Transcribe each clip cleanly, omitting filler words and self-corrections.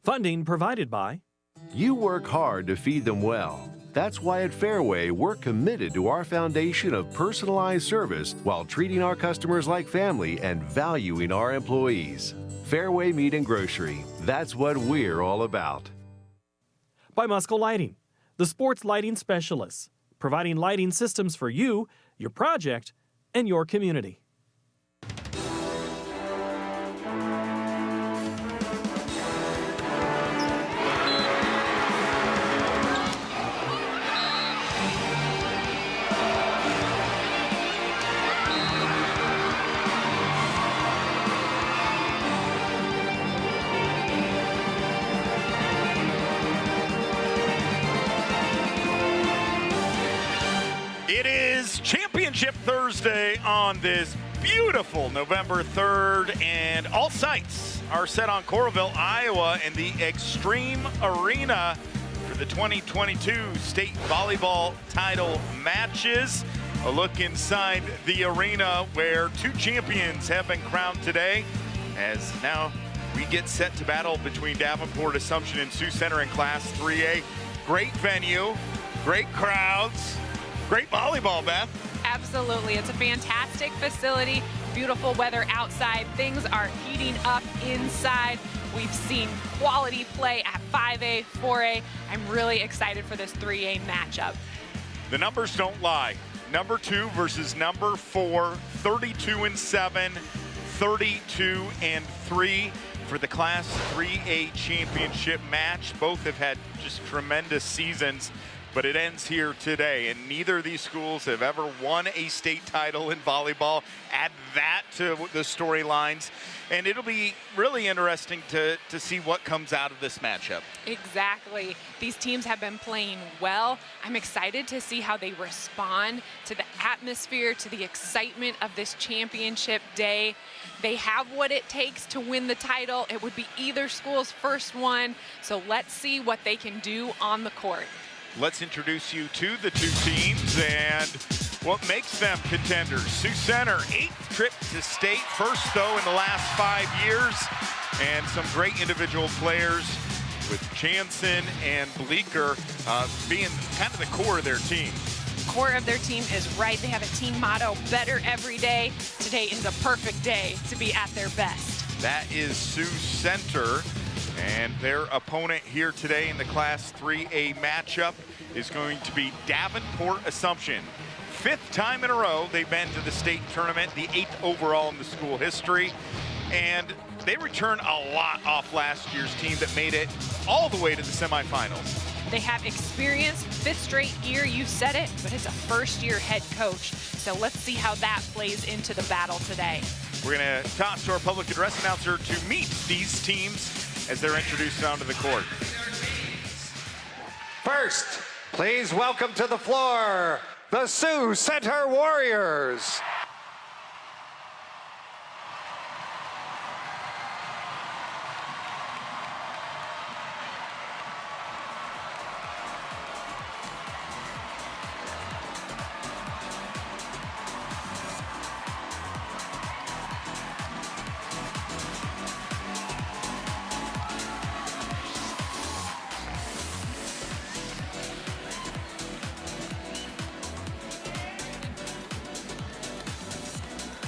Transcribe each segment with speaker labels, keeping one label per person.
Speaker 1: Funding provided by
Speaker 2: You work hard to feed them well. That's why at Fareway, we're committed to our foundation of personalized service while treating our customers like family and valuing our employees. Fareway Meat and Grocery, that's what we're all about.
Speaker 1: by Musco Lighting, the sports lighting specialists, providing lighting systems for you, your project, and your community.
Speaker 3: It is Championship Thursday on this beautiful November 3rd, and all sights are set on Coralville, Iowa, in the Extreme Arena for the 2022 state volleyball title matches. A look inside the arena where two champions have been crowned today, as now we get set to battle between Davenport, Assumption, and Sioux Center in Class 3A. Great venue, great crowds. Great volleyball, Beth.
Speaker 4: Absolutely. It's a fantastic facility. Beautiful weather outside. Things are heating up inside. We've seen quality play at 5A, 4A. I'm really excited for this 3A matchup.
Speaker 3: The numbers don't lie. Number 2 versus number 4, 32-7, 32-3 for the Class 3A championship match. Both have had just tremendous seasons, but it ends here today, and neither of these schools have ever won a state title in volleyball. Add that to the storylines, and it'll be really interesting to see what comes out of this matchup.
Speaker 4: Exactly. These teams have been playing well. I'm excited to see how they respond to the atmosphere, to the excitement of this championship day. They have what it takes to win the title. It would be either school's first one, so let's see what they can do on the court.
Speaker 3: Let's introduce you to the two teams and what makes them contenders. Sioux Center, 8th trip to state, first though in the last 5 years, and some great individual players with Jansen and Bleeker being kind of the core of their team.
Speaker 4: Core of their team is right. They have a team motto, better every day. Today is a perfect day to be at their best.
Speaker 3: That is Sioux Center. And their opponent here today in the Class 3A matchup is going to be Davenport Assumption. 5th time in a row they've been to the state tournament, the 8th overall in the school history. And they return a lot off last year's team that made it all the way to the semifinals.
Speaker 4: They have experience, 5th straight year, you said it, but it's a first-year head coach. So let's see how that plays into the battle today.
Speaker 3: We're going to toss to our public address announcer to meet these teams as they're introduced onto the court.
Speaker 5: First, please welcome to the floor, the Sioux Center Warriors.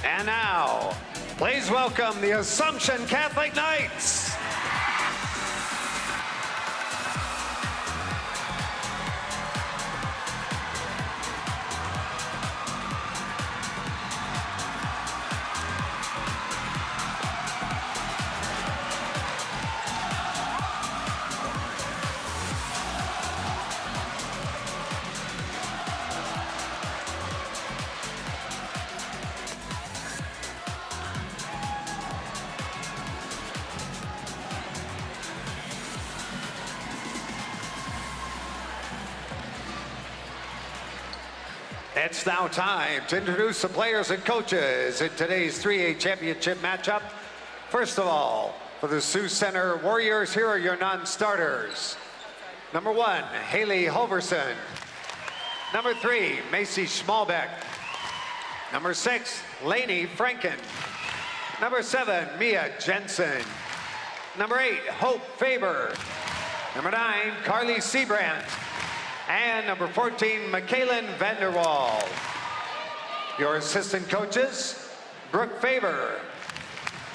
Speaker 5: And now, please welcome the Assumption Catholic Knights. It's now time to introduce the players and coaches in today's 3A championship matchup. First of all, for the Sioux Center Warriors, here are your non-starters. Number 1, Haley Holverson. Number 3, Macy Schmalbeck. Number 6, Lainey Franken. Number 7, Mia Jensen. Number 8, Hope Faber. Number 9, Carly Seabrandt. And number 14, Michaelin Vanderwall. Your assistant coaches, Brooke Faber,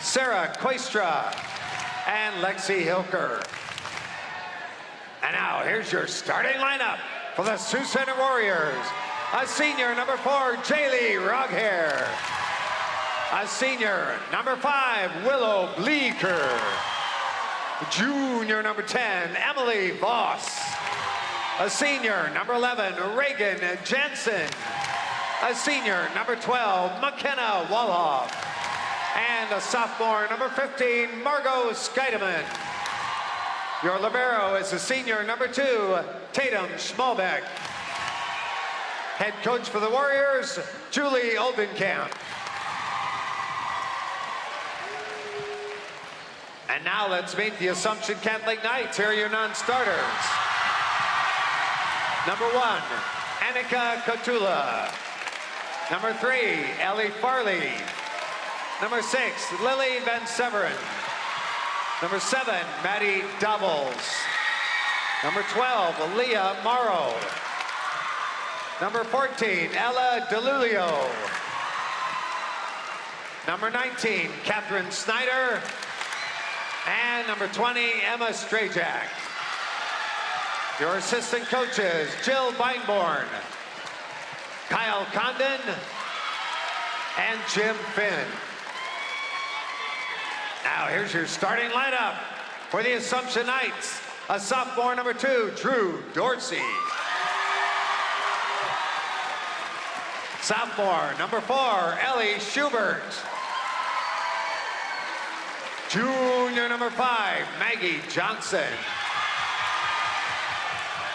Speaker 5: Sarah Koistra, and Lexi Hilker. And now here's your starting lineup for the Sioux Center Warriors. A senior, number 4, Jaylee Roghair. A senior, number 5, Willow Bleeker. Junior, number 10, Emily Voss. A senior, number 11, Reagan Jensen. A senior, number 12, McKenna Wallhoff. And a sophomore, number 15, Margot Scheidemann. Your libero is a senior, number 2, Tatum Schmalbeck. Head coach for the Warriors, Julie Oldenkamp. And now let's meet the Assumption Catholic Knights. Here are your non-starters. Number 1, Annika Kotula. Number 3, Ellie Farley. Number 6, Lily Van Severen. Number 7, Maddie Doubles. Number 12, Leah Morrow. Number 14, Ella DeLulio. Number 19, Catherine Snyder. And number 20, Emma Strajak. Your assistant coaches, Jill Beinborn, Kyle Condon, and Jim Finn. Now here's your starting lineup for the Assumption Knights. A sophomore, number 2, Drew Dorsey. Sophomore, number 4, Ellie Schubert. Junior, number 5, Maggie Johnson.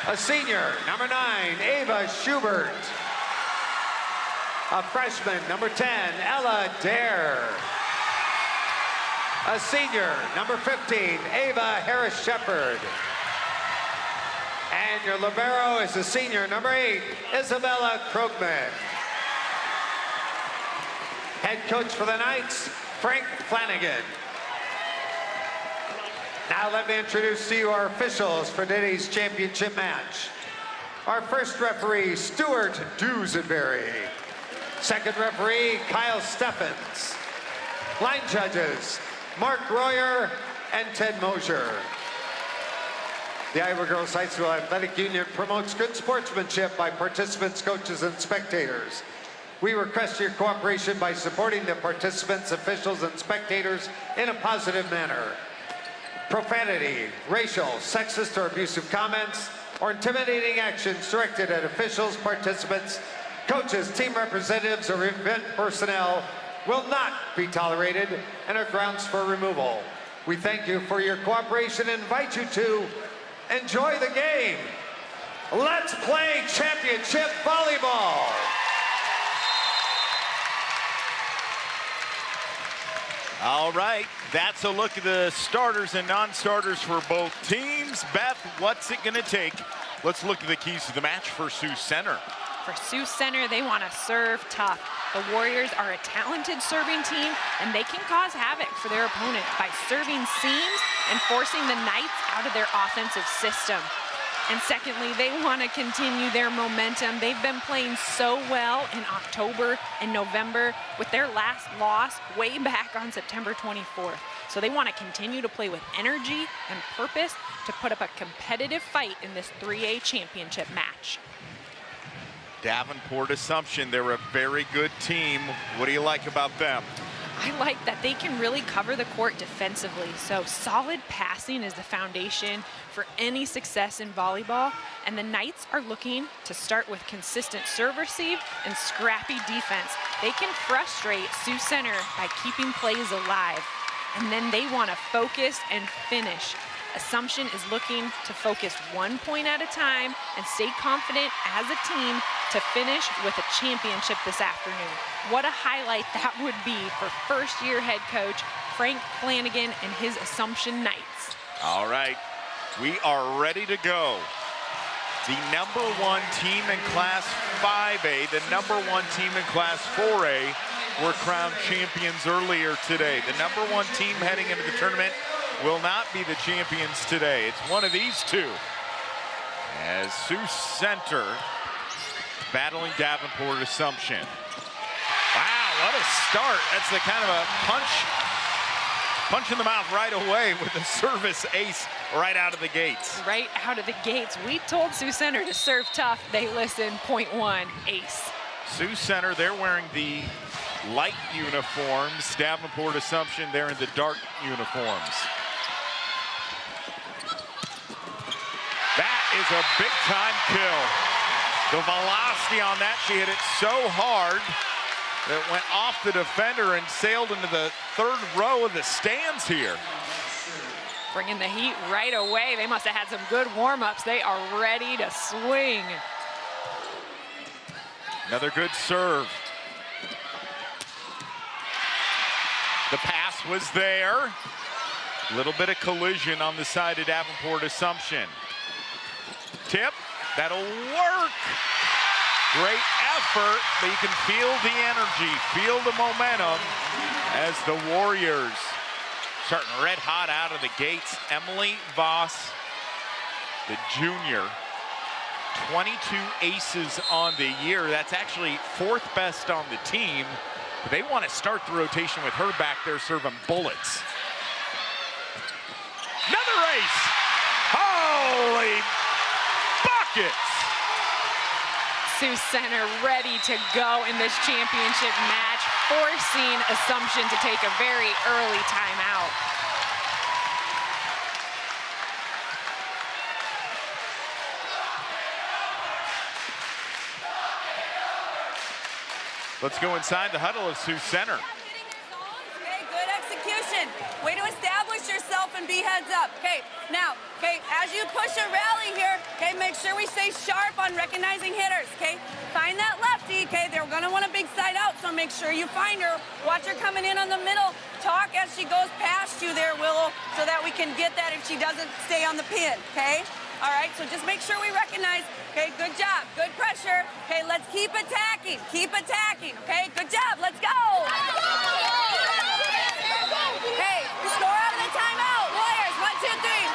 Speaker 5: A senior, number 9, Ava Schubert. A freshman, number 10, Ella Dare. A senior, number 15, Ava Harris-Shepard. And your libero is a senior, number 8, Isabella Krogman. Head coach for the Knights, Frank Flanagan. Now let me introduce to you our officials for today's championship match. Our first referee, Stuart Dusenberry. Second referee, Kyle Steffens. Line judges, Mark Royer and Ted Mosier. The Iowa Girls High School Athletic Union promotes good sportsmanship by participants, coaches, and spectators. We request your cooperation by supporting the participants, officials, and spectators in a positive manner. Profanity, racial, sexist, or abusive comments, or intimidating actions directed at officials, participants, coaches, team representatives, or event personnel will not be tolerated and are grounds for removal. We thank you for your cooperation and invite you to enjoy the game. Let's play championship volleyball.
Speaker 3: All right, that's a look at the starters and non-starters for both teams. Beth, what's it going to take? Let's look at the keys to the match for Sioux Center.
Speaker 4: For Sioux Center, they want to serve tough. The Warriors are a talented serving team, and they can cause havoc for their opponent by serving seams and forcing the Knights out of their offensive system. And secondly, they want to continue their momentum. They've been playing so well in October and November with their last loss way back on September 24th. So they want to continue to play with energy and purpose to put up a competitive fight in this 3A championship match.
Speaker 3: Davenport Assumption, they're a very good team. What do you like about them?
Speaker 4: I like that they can really cover the court defensively. So solid passing is the foundation for any success in volleyball. And the Knights are looking to start with consistent serve receive and scrappy defense. They can frustrate Sioux Center by keeping plays alive. And then they want to focus and finish. Assumption is looking to focus 1 point at a time and stay confident as a team to finish with a championship this afternoon. What a highlight that would be for first-year head coach Frank Flanagan and his Assumption Knights.
Speaker 3: All right, we are ready to go. The #1 team in Class 5A, the #1 team in Class 4A were crowned champions earlier today. The #1 team heading into the tournament will not be the champions today. It's one of these two. As Sioux Center battling Davenport Assumption. Wow, what a start. That's the kind of a punch in the mouth right away with the service ace right out of the gates.
Speaker 4: Right out of the gates. We told Sioux Center to serve tough. They listened. Point one, ace.
Speaker 3: Sioux Center, they're wearing the light uniforms. Davenport Assumption, they're in the dark uniforms. That is a big-time kill. The velocity on that, she hit it so hard that it went off the defender and sailed into the third row of the stands here.
Speaker 4: Bringing the heat right away. They must have had some good warm-ups. They are ready to swing.
Speaker 3: Another good serve. The pass was there. A little bit of collision on the side of Davenport Assumption. Tip, that'll work. Great effort, but you can feel the energy, feel the momentum as the Warriors starting red hot out of the gates. Emily Voss, the junior, 22 aces on the year. That's actually fourth best on the team. But they want to start the rotation with her back there serving bullets. Another ace. Holy buckets.
Speaker 4: Sioux Center ready to go in this championship match, forcing Assumption to take a very early timeout.
Speaker 3: Let's go inside the huddle of Sioux Center.
Speaker 6: Okay, good execution. Way to establish yourself and be heads up. Okay, now, okay, as you push a rally here, okay, make sure we stay sharp on recognizing hitters, okay? Find that lefty, okay? They're gonna want a big side out, so make sure you find her. Watch her coming in on the middle. Talk as she goes past you there, Willow, so that we can get that if she doesn't stay on the pin, okay? All right, so just make sure we recognize, okay, good job, good pressure. Okay, let's keep attacking, okay? Good job, let's go! Hey, score out of the timeout, Warriors, 1, 2, 3.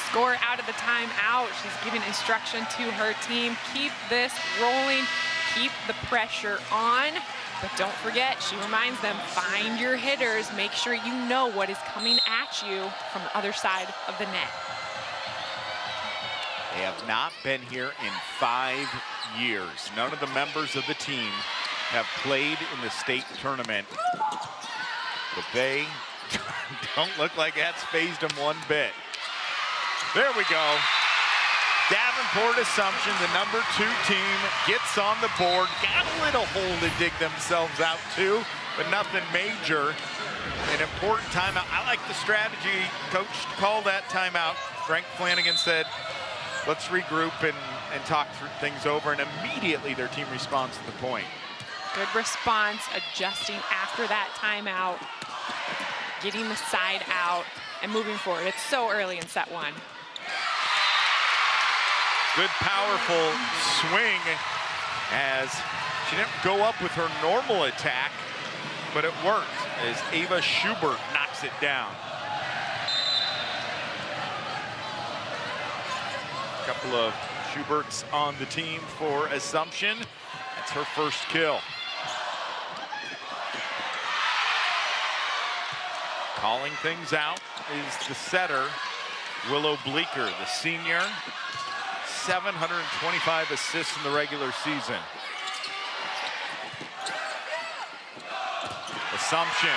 Speaker 4: Score out of the timeout. She's giving instruction to her team. Keep this rolling, keep the pressure on. But don't forget, she reminds them, find your hitters. Make sure you know what is coming at you from the other side of the net.
Speaker 3: They have not been here in 5 years. None of the members of the team have played in the state tournament. But they don't look like that's phased them one bit. There we go. Davenport Assumption, the number 2 team, gets on the board. Got a little hole to dig themselves out to, but nothing major. An important timeout. I like the strategy. Coach called that timeout. Frank Flanagan said, let's regroup and talk through things over, and immediately their team responds to the point.
Speaker 4: Good response, adjusting after that timeout, getting the side out, and moving forward. It's so early in set 1.
Speaker 3: Good, powerful swing as she didn't go up with her normal attack, but it worked as Ava Schubert knocks it down. A couple of Schuberts on the team for Assumption. That's her first kill. Calling things out is the setter, Willow Bleeker, the senior. 725 assists in the regular season. Assumption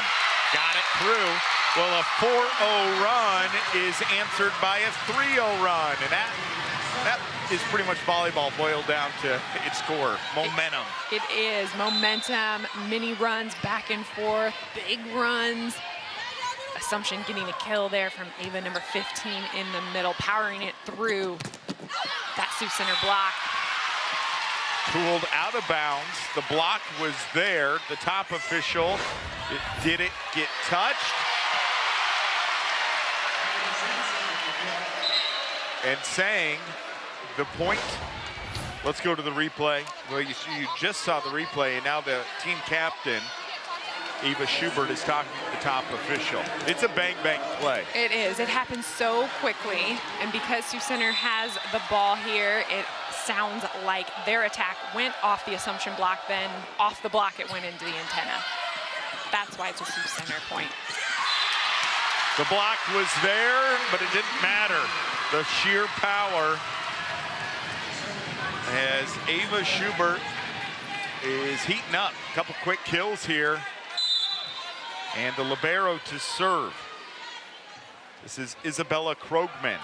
Speaker 3: got it through. Well, a 4-0 run is answered by a 3-0 run, and that is pretty much volleyball boiled down to its core, momentum.
Speaker 4: It is momentum, mini runs back and forth, big runs. Assumption getting a kill there from Ava, number 15 in the middle, powering it through that Sioux Center block.
Speaker 3: Pulled out of bounds. The block was there. The top official, did it get touched? And saying the point. Let's go to the replay. Well, you just saw the replay, and now the team captain Eva Schubert is talking to the top official. It's a bang-bang play.
Speaker 4: It is. It happens so quickly, and because Sioux Center has the ball here, it sounds like their attack went off the Assumption block, then off the block it went into the antenna. That's why it's a Sioux Center point.
Speaker 3: The block was there, but it didn't matter. The sheer power as Ava Schubert is heating up. A couple quick kills here. And the libero to serve. This is Isabella Krogman.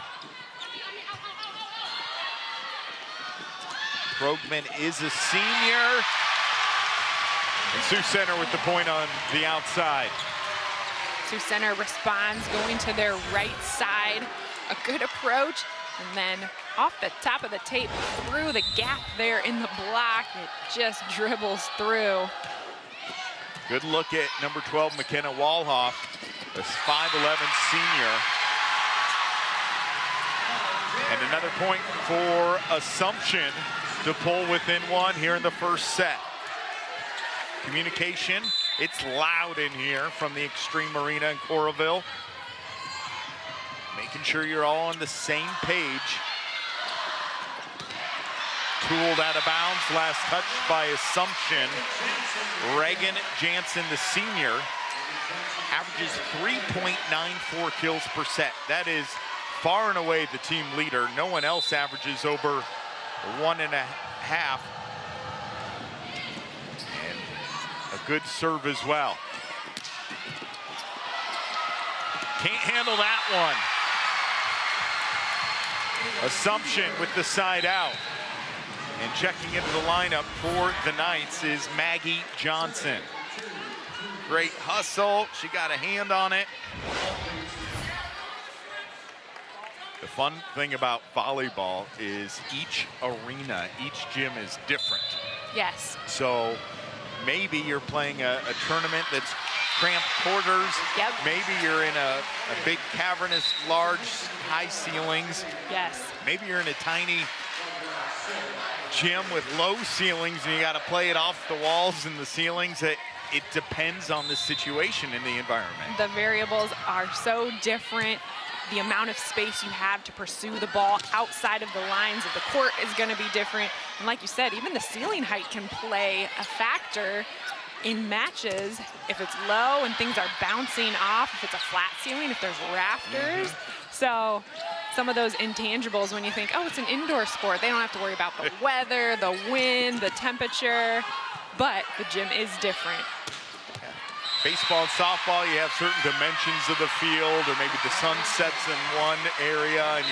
Speaker 3: Krogman is a senior. And Sioux Center with the point on the outside.
Speaker 4: Sioux Center responds, going to their right side. A good approach, and then off the top of the tape, through the gap there in the block, it just dribbles through.
Speaker 3: Good look at number 12, McKenna Walhoff, this 5'11" senior. And another point for Assumption to pull within one here in the first set. Communication, it's loud in here from the Extreme Arena in Coralville. Making sure you're all on the same page. Tooled out of bounds, last touch by Assumption. Reagan Jansen, the senior, averages 3.94 kills per set. That is far and away the team leader. No one else averages over 1.5. And a good serve as well. Can't handle that one. Assumption with the side out. And checking into the lineup for the Knights is Maggie Johnson. Great hustle. She got a hand on it. The fun thing about volleyball is each arena, each gym is different.
Speaker 4: Yes.
Speaker 3: So maybe you're playing a tournament that's cramped quarters.
Speaker 4: Yep.
Speaker 3: Maybe you're in a big cavernous, large, high ceilings.
Speaker 4: Yes.
Speaker 3: Maybe you're in a tiny gym with low ceilings and you got to play it off the walls and the ceilings. It depends on the situation in the environment.
Speaker 4: The variables are so different. The amount of space you have to pursue the ball outside of the lines of the court is going to be different. And like you said, even the ceiling height can play a factor in matches. If it's low and things are bouncing off, if it's a flat ceiling, if there's rafters. So some of those intangibles, when you think, oh, it's an indoor sport, they don't have to worry about the weather, the wind, the temperature, but the gym is different.
Speaker 3: Baseball and softball, you have certain dimensions of the field, or maybe the sun sets in one area and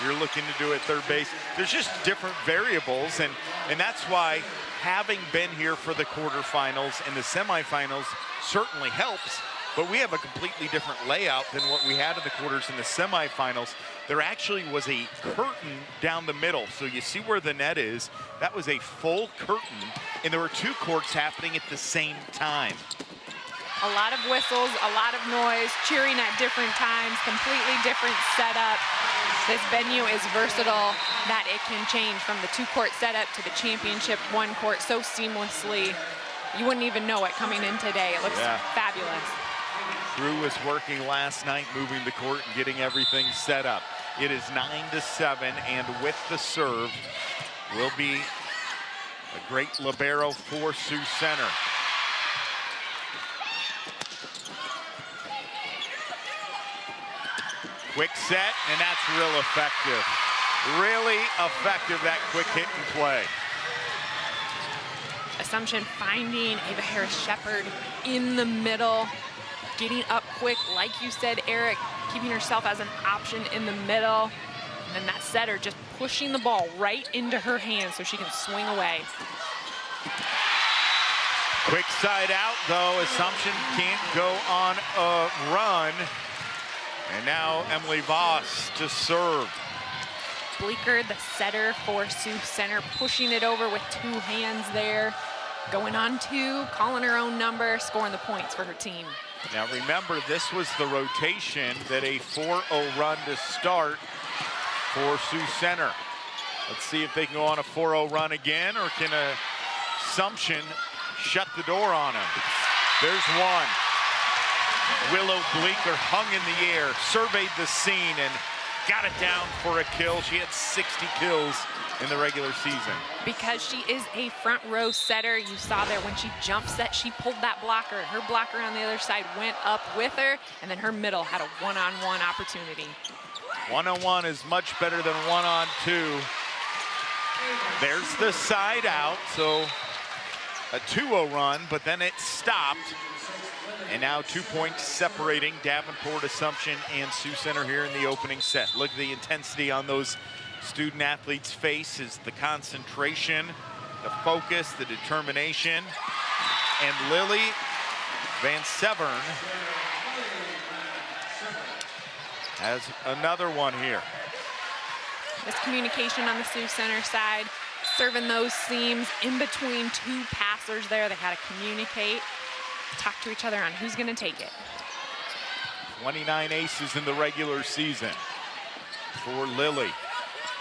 Speaker 3: you're looking to do it third base. There's just different variables, and that's why having been here for the quarterfinals and the semifinals certainly helps, but we have a completely different layout than what we had in the quarters and the semifinals. There actually was a curtain down the middle, so you see where the net is. That was a full curtain, and there were two courts happening at the same time.
Speaker 4: A lot of whistles, a lot of noise, cheering at different times, completely different setup. This venue is versatile, that it can change from the two-court setup to the championship one court so seamlessly. You wouldn't even know it coming in today. It looks fabulous.
Speaker 3: Crew was working last night, moving the court and getting everything set up. It is 9-7, and with the serve will be a great libero for Sioux Center. Quick set, and that's real effective. Really effective, that quick hit and play.
Speaker 4: Assumption finding Ava Harris-Shepard in the middle, getting up quick, like you said, Eric, keeping herself as an option in the middle. And then that setter just pushing the ball right into her hands so she can swing away.
Speaker 3: Quick side out, though. Assumption can't go on a run. And now Emily Voss to serve.
Speaker 4: Bleeker, the setter for Sioux Center, pushing it over with two hands there. Going on two, calling her own number, scoring the points for her team.
Speaker 3: Now remember, this was the rotation that a 4-0 run to start for Sioux Center. Let's see if they can go on a 4-0 run again, or can Assumption shut the door on them. There's one. Willow Bleeker hung in the air, surveyed the scene, and got it down for a kill. She had 60 kills in the regular season.
Speaker 4: Because she is a front row setter, you saw there when she jump set, she pulled that blocker. Her blocker on the other side went up with her, and then her middle had a one-on-one opportunity.
Speaker 3: One-on-one is much better than one-on-two. There's the side out, so a 2-0 run, but then it stopped. And now 2 points separating Davenport Assumption and Sioux Center here in the opening set. Look at the intensity on those student athletes' faces, the concentration, the focus, the determination. And Lily Van Severn has another one here.
Speaker 4: This communication on the Sioux Center side, serving those seams in between two passers there. They had to communicate, talk to each other on who's going to take it.
Speaker 3: 29 aces in the regular season for Lily.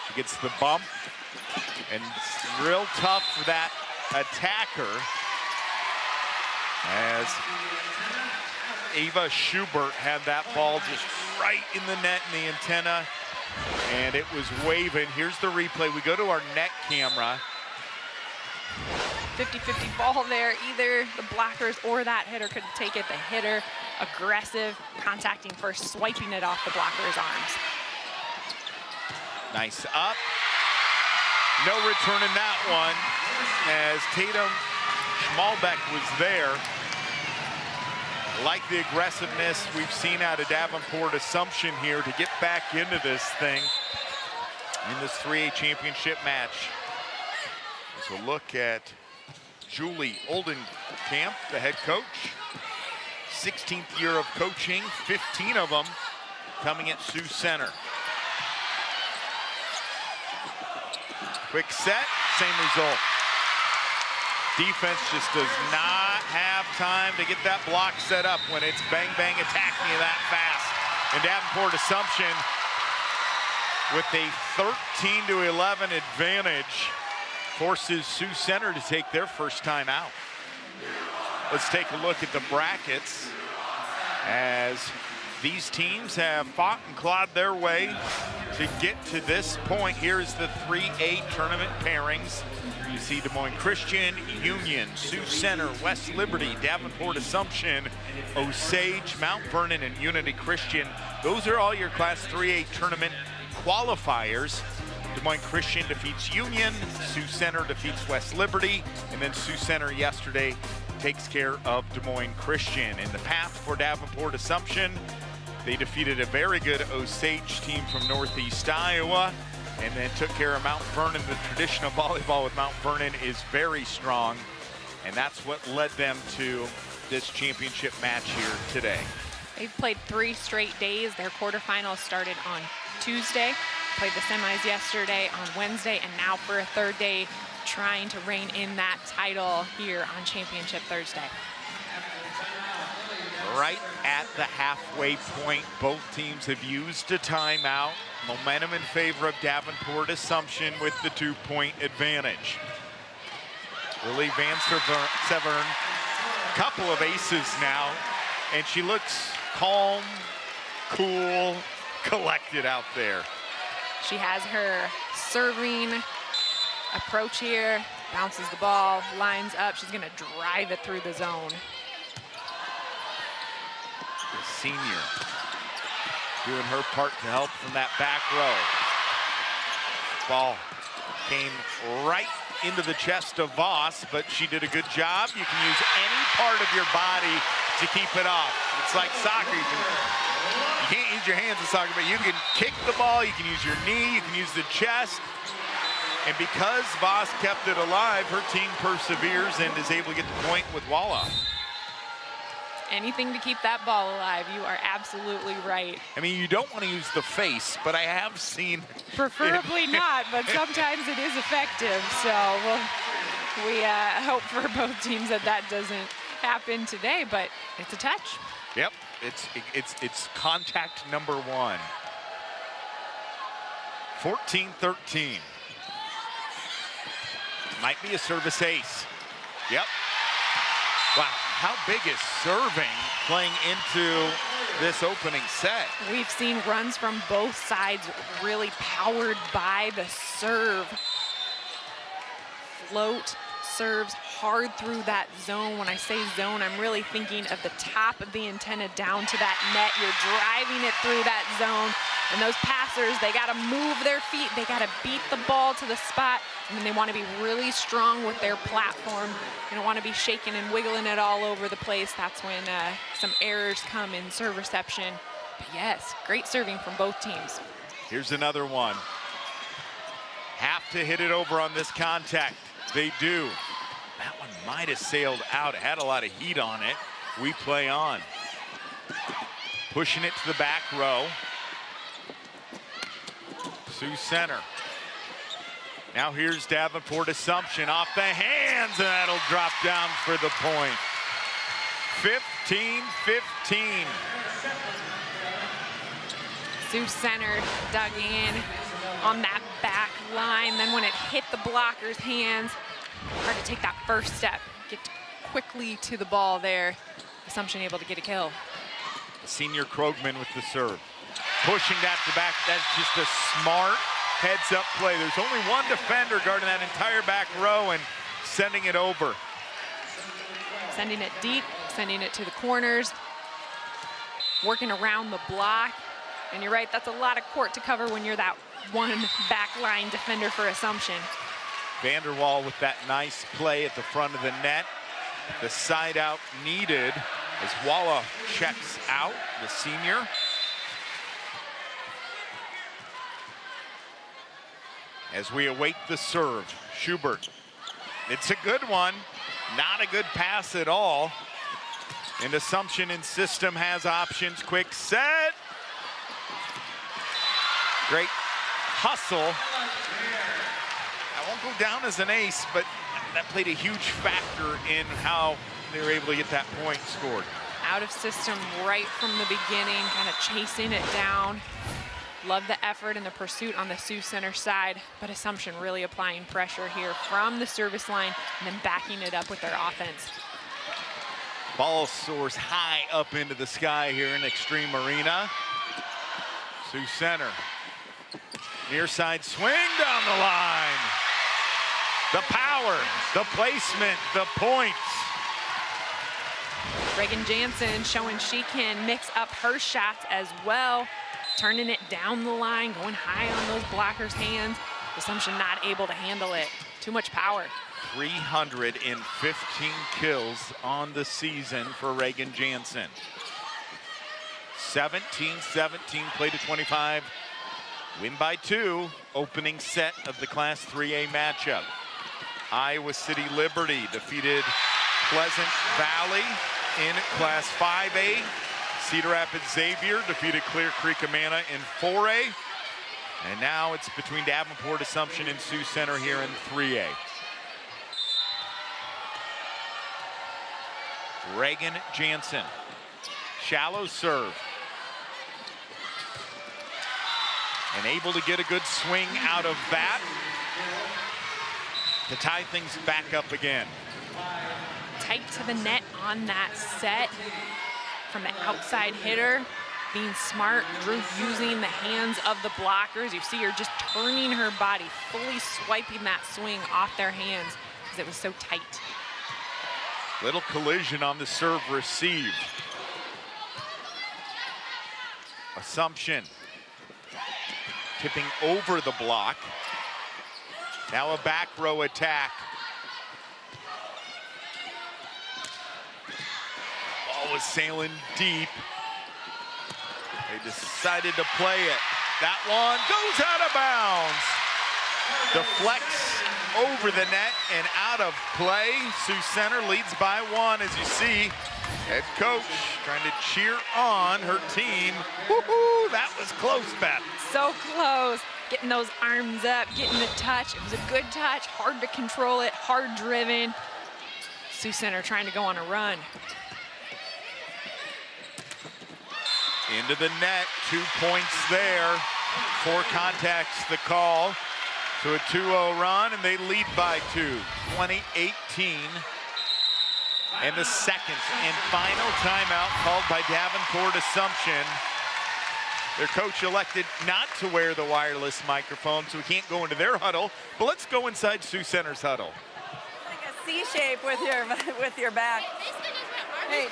Speaker 3: She gets the bump, and it's real tough for that attacker as Ava Schubert had that ball just right in the net in the antenna, and it was waving. Here's the replay. We go to our net camera.
Speaker 4: 50-50 ball there. Either the blockers or that hitter could take it. The hitter, aggressive, contacting first, swiping it off the blocker's arms.
Speaker 3: Nice up. No return in that one as Tatum Schmalbeck was there. Like the aggressiveness we've seen out of Davenport Assumption here to get back into this thing in this 3A championship match. So look at Julie Oldenkamp, the head coach. 16th year of coaching, 15 of them coming at Sioux Center. Quick set, same result. Defense just does not have time to get that block set up when it's bang, bang, attack me that fast. And Davenport Assumption with a 13-11 advantage forces Sioux Center to take their first time out. Let's take a look at the brackets as these teams have fought and clawed their way to get to this point. Here's the 3A tournament pairings. You see Des Moines Christian, Union, Sioux Center, West Liberty, Davenport Assumption, Osage, Mount Vernon, and Unity Christian. Those are all your Class 3A tournament qualifiers. Des Moines Christian defeats Union, Sioux Center defeats West Liberty, and then Sioux Center yesterday takes care of Des Moines Christian. In the path for Davenport Assumption, they defeated a very good Osage team from Northeast Iowa and then took care of Mount Vernon. The traditional volleyball with Mount Vernon is very strong, and that's what led them to this championship match here today.
Speaker 4: They've played 3 straight days. Their quarterfinals started on Tuesday, played the semis yesterday on Wednesday, and now for a third day trying to rein in that title here on Championship Thursday.
Speaker 3: Right at the halfway point, both teams have used a timeout. Momentum in favor of Davenport Assumption with the 2-point advantage. Lily Van Severn, couple of aces now, and she looks calm, cool, collected out there.
Speaker 4: She has her serving approach here, bounces the ball, lines up. She's going to drive it through the zone.
Speaker 3: The senior doing her part to help from that back row. Ball came right into the chest of Voss, but she did a good job. You can use any part of your body to keep it off. It's like soccer. You can't use your hands in soccer, but you can kick the ball, you can use your knee, you can use the chest. And because Voss kept it alive, her team perseveres and is able to get the point with Walla.
Speaker 4: Anything to keep that ball alive. You are absolutely right.
Speaker 3: I mean, you don't want to use the face, but I have seen.
Speaker 4: Preferably not, but sometimes it is effective. So we hope for both teams that that doesn't happen today, but it's a touch.
Speaker 3: Yep, it's contact number 1. 14-13. Might be a service ace. Yep. Wow. How big is serving playing into this opening set?
Speaker 4: We've seen runs from both sides really powered by the serve. Float serves hard through that zone. When I say zone, I'm really thinking of the top of the antenna down to that net. You're driving it through that zone. And those passers, they got to move their feet. They got to beat the ball to the spot. And then they want to be really strong with their platform. They don't want to be shaking and wiggling it all over the place. That's when some errors come in serve reception. But yes, great serving from both teams.
Speaker 3: Here's another one. Have to hit it over on this contact. They do. That one might have sailed out. It had a lot of heat on it. We play on. Pushing it to the back row. Sioux Center. Now here's Davenport Assumption off the hands, and that'll drop down for the point. 15-15.
Speaker 4: Sioux Center dug in on that back line. Then when it hit the blocker's hands, hard to take that first step, get quickly to the ball there. Assumption able to get a kill.
Speaker 3: Senior Krogman with the serve. Pushing that to back. That's just a smart heads-up play. There's only one defender guarding that entire back row and sending it over.
Speaker 4: Sending it deep, sending it to the corners, working around the block. And you're right, that's a lot of court to cover when you're that one back line defender for Assumption.
Speaker 3: Vanderwall with that nice play at the front of the net. The side out needed as Walla checks out, the senior. As we await the serve, Schubert. It's a good one, not a good pass at all. And Assumption in system has options. Quick set. Great hustle. I won't go down as an ace, but that played a huge factor in how they were able to get that point scored.
Speaker 4: Out of system right from the beginning, kind of chasing it down. Love the effort and the pursuit on the Sioux Center side, but Assumption really applying pressure here from the service line and then backing it up with their offense.
Speaker 3: Ball soars high up into the sky here in Extreme Arena. Sioux Center. Near side swing down the line. The power, the placement, the points.
Speaker 4: Reagan Jansen showing she can mix up her shots as well. Turning it down the line, going high on those blockers' hands. Assumption not able to handle it. Too much power.
Speaker 3: 315 kills on the season for Reagan Jansen. 17-17, play to 25. Win by 2, opening set of the Class 3A matchup. Iowa City Liberty defeated Pleasant Valley in Class 5A. Cedar Rapids Xavier defeated Clear Creek Amana in 4A. And now it's between Davenport Assumption and Sioux Center here in 3A. Reagan Jansen, shallow serve. And able to get a good swing out of that to tie things back up again.
Speaker 4: Tight to the net on that set from the outside hitter. Being smart, Drew using the hands of the blockers. You see her just turning her body, fully swiping that swing off their hands because it was so tight.
Speaker 3: Little collision on the serve received. Assumption tipping over the block. Now a back row attack. Ball was sailing deep. They decided to play it. That one goes out of bounds. Deflects over the net and out of play. Sioux Center leads by 1, as you see. Head coach trying to cheer on her team. Woohoo, that was close, Beth.
Speaker 4: So close. Getting those arms up, getting the touch. It was a good touch, hard to control it, hard driven. Sioux Center trying to go on a run.
Speaker 3: Into the net, 2 points there. 4 contacts the call. So a 2-0 run, and they lead by 2, 20-18. And the second and final timeout called by Davenport Assumption. Their coach elected not to wear the wireless microphone, so we can't go into their huddle. But let's go inside Sioux Center's huddle.
Speaker 6: Like a C shape with your back. Hey,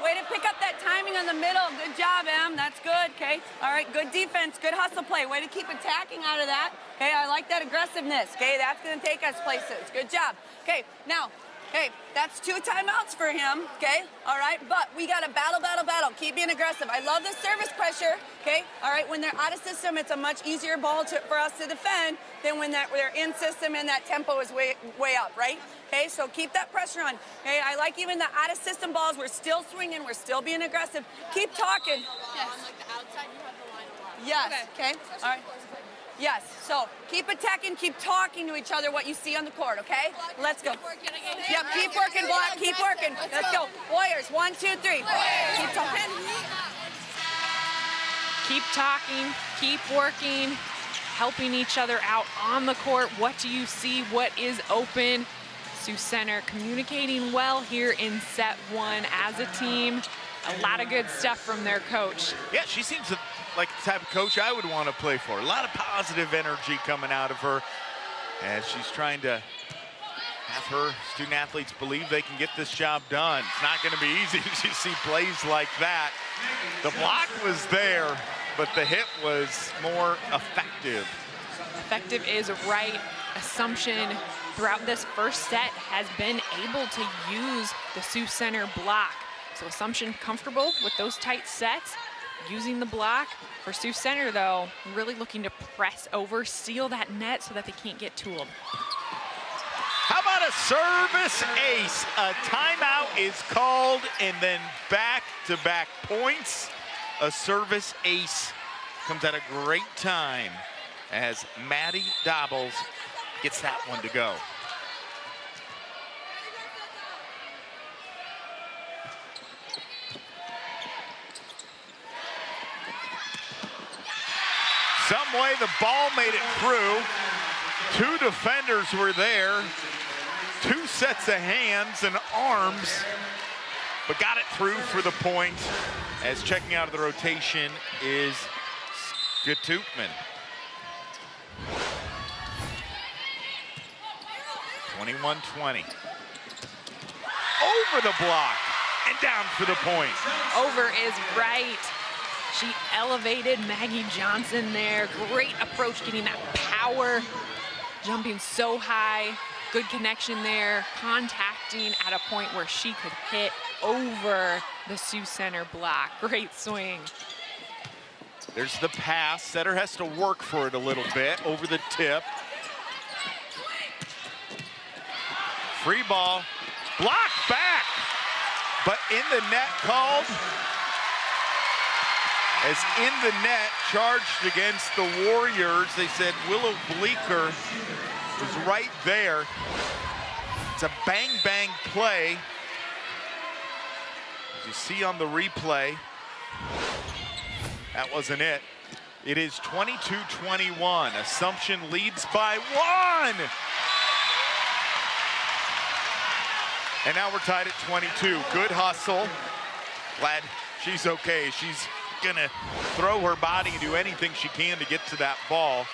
Speaker 6: way to pick up that timing on the middle. Good job, Em. That's good, okay? All right, good defense, good hustle play. Way to keep attacking out of that. Okay, I like that aggressiveness. Okay, that's going to take us places. Good job. Okay, now, hey, that's 2 timeouts for him, okay? All right, but we got to battle. Keep being aggressive. I love the service pressure, okay? All right, when they're out of system, it's a much easier ball for us to defend than when they're in system and that tempo is way up, right? Okay, so keep that pressure on. Okay, I like even the out of system balls. We're still swinging. We're still being aggressive. Keep talking.
Speaker 7: Yes. On like the outside, you have the line a lot.
Speaker 6: Yes, okay? All right. Yes, so keep attacking, keep talking to each other what you see on the court, okay? Let's go. Yep, keep working, Block, keep working. Let's go. Warriors, 1, 2, 3. Keep talking.
Speaker 4: Keep talking, keep working, helping each other out on the court. What do you see? What is open? Sioux Center communicating well here in set 1 as a team. A lot of good stuff from their coach.
Speaker 3: Yeah, she seems like the type of coach I would want to play for. A lot of positive energy coming out of her as she's trying to have her student athletes believe they can get this job done. It's not going to be easy to see plays like that. The block was there, but the hit was more effective.
Speaker 4: Effective is right. Assumption throughout this first set has been able to use the Sioux Center block. So Assumption comfortable with those tight sets, using the block. For Sioux Center, though, really looking to press over, seal that net so that they can't get tooled.
Speaker 3: How about a service ace? A timeout is called, and then back-to-back points. A service ace comes at a great time as Maddie Dobbles gets that one to go. Some way the ball made it through. 2 defenders were there. 2 sets of hands and arms, but got it through for the point as checking out of the rotation is Skutupman. 21-20. Over the block and down for the point.
Speaker 4: Over is right. She elevated Maggie Johnson there. Great approach, getting that power, jumping so high. Good connection there, contacting at a point where she could hit over the Sioux Center block. Great swing.
Speaker 3: There's the pass. Setter has to work for it a little bit over the tip. Free ball, blocked back, but in the net called. As in the net, charged against the Warriors. They said Willow Bleeker was right there. It's a bang-bang play. As you see on the replay, that wasn't it. It is 22-21. Assumption leads by 1. And now we're tied at 22. Good hustle. Glad she's okay. She's gonna throw her body and do anything she can to get to that ball.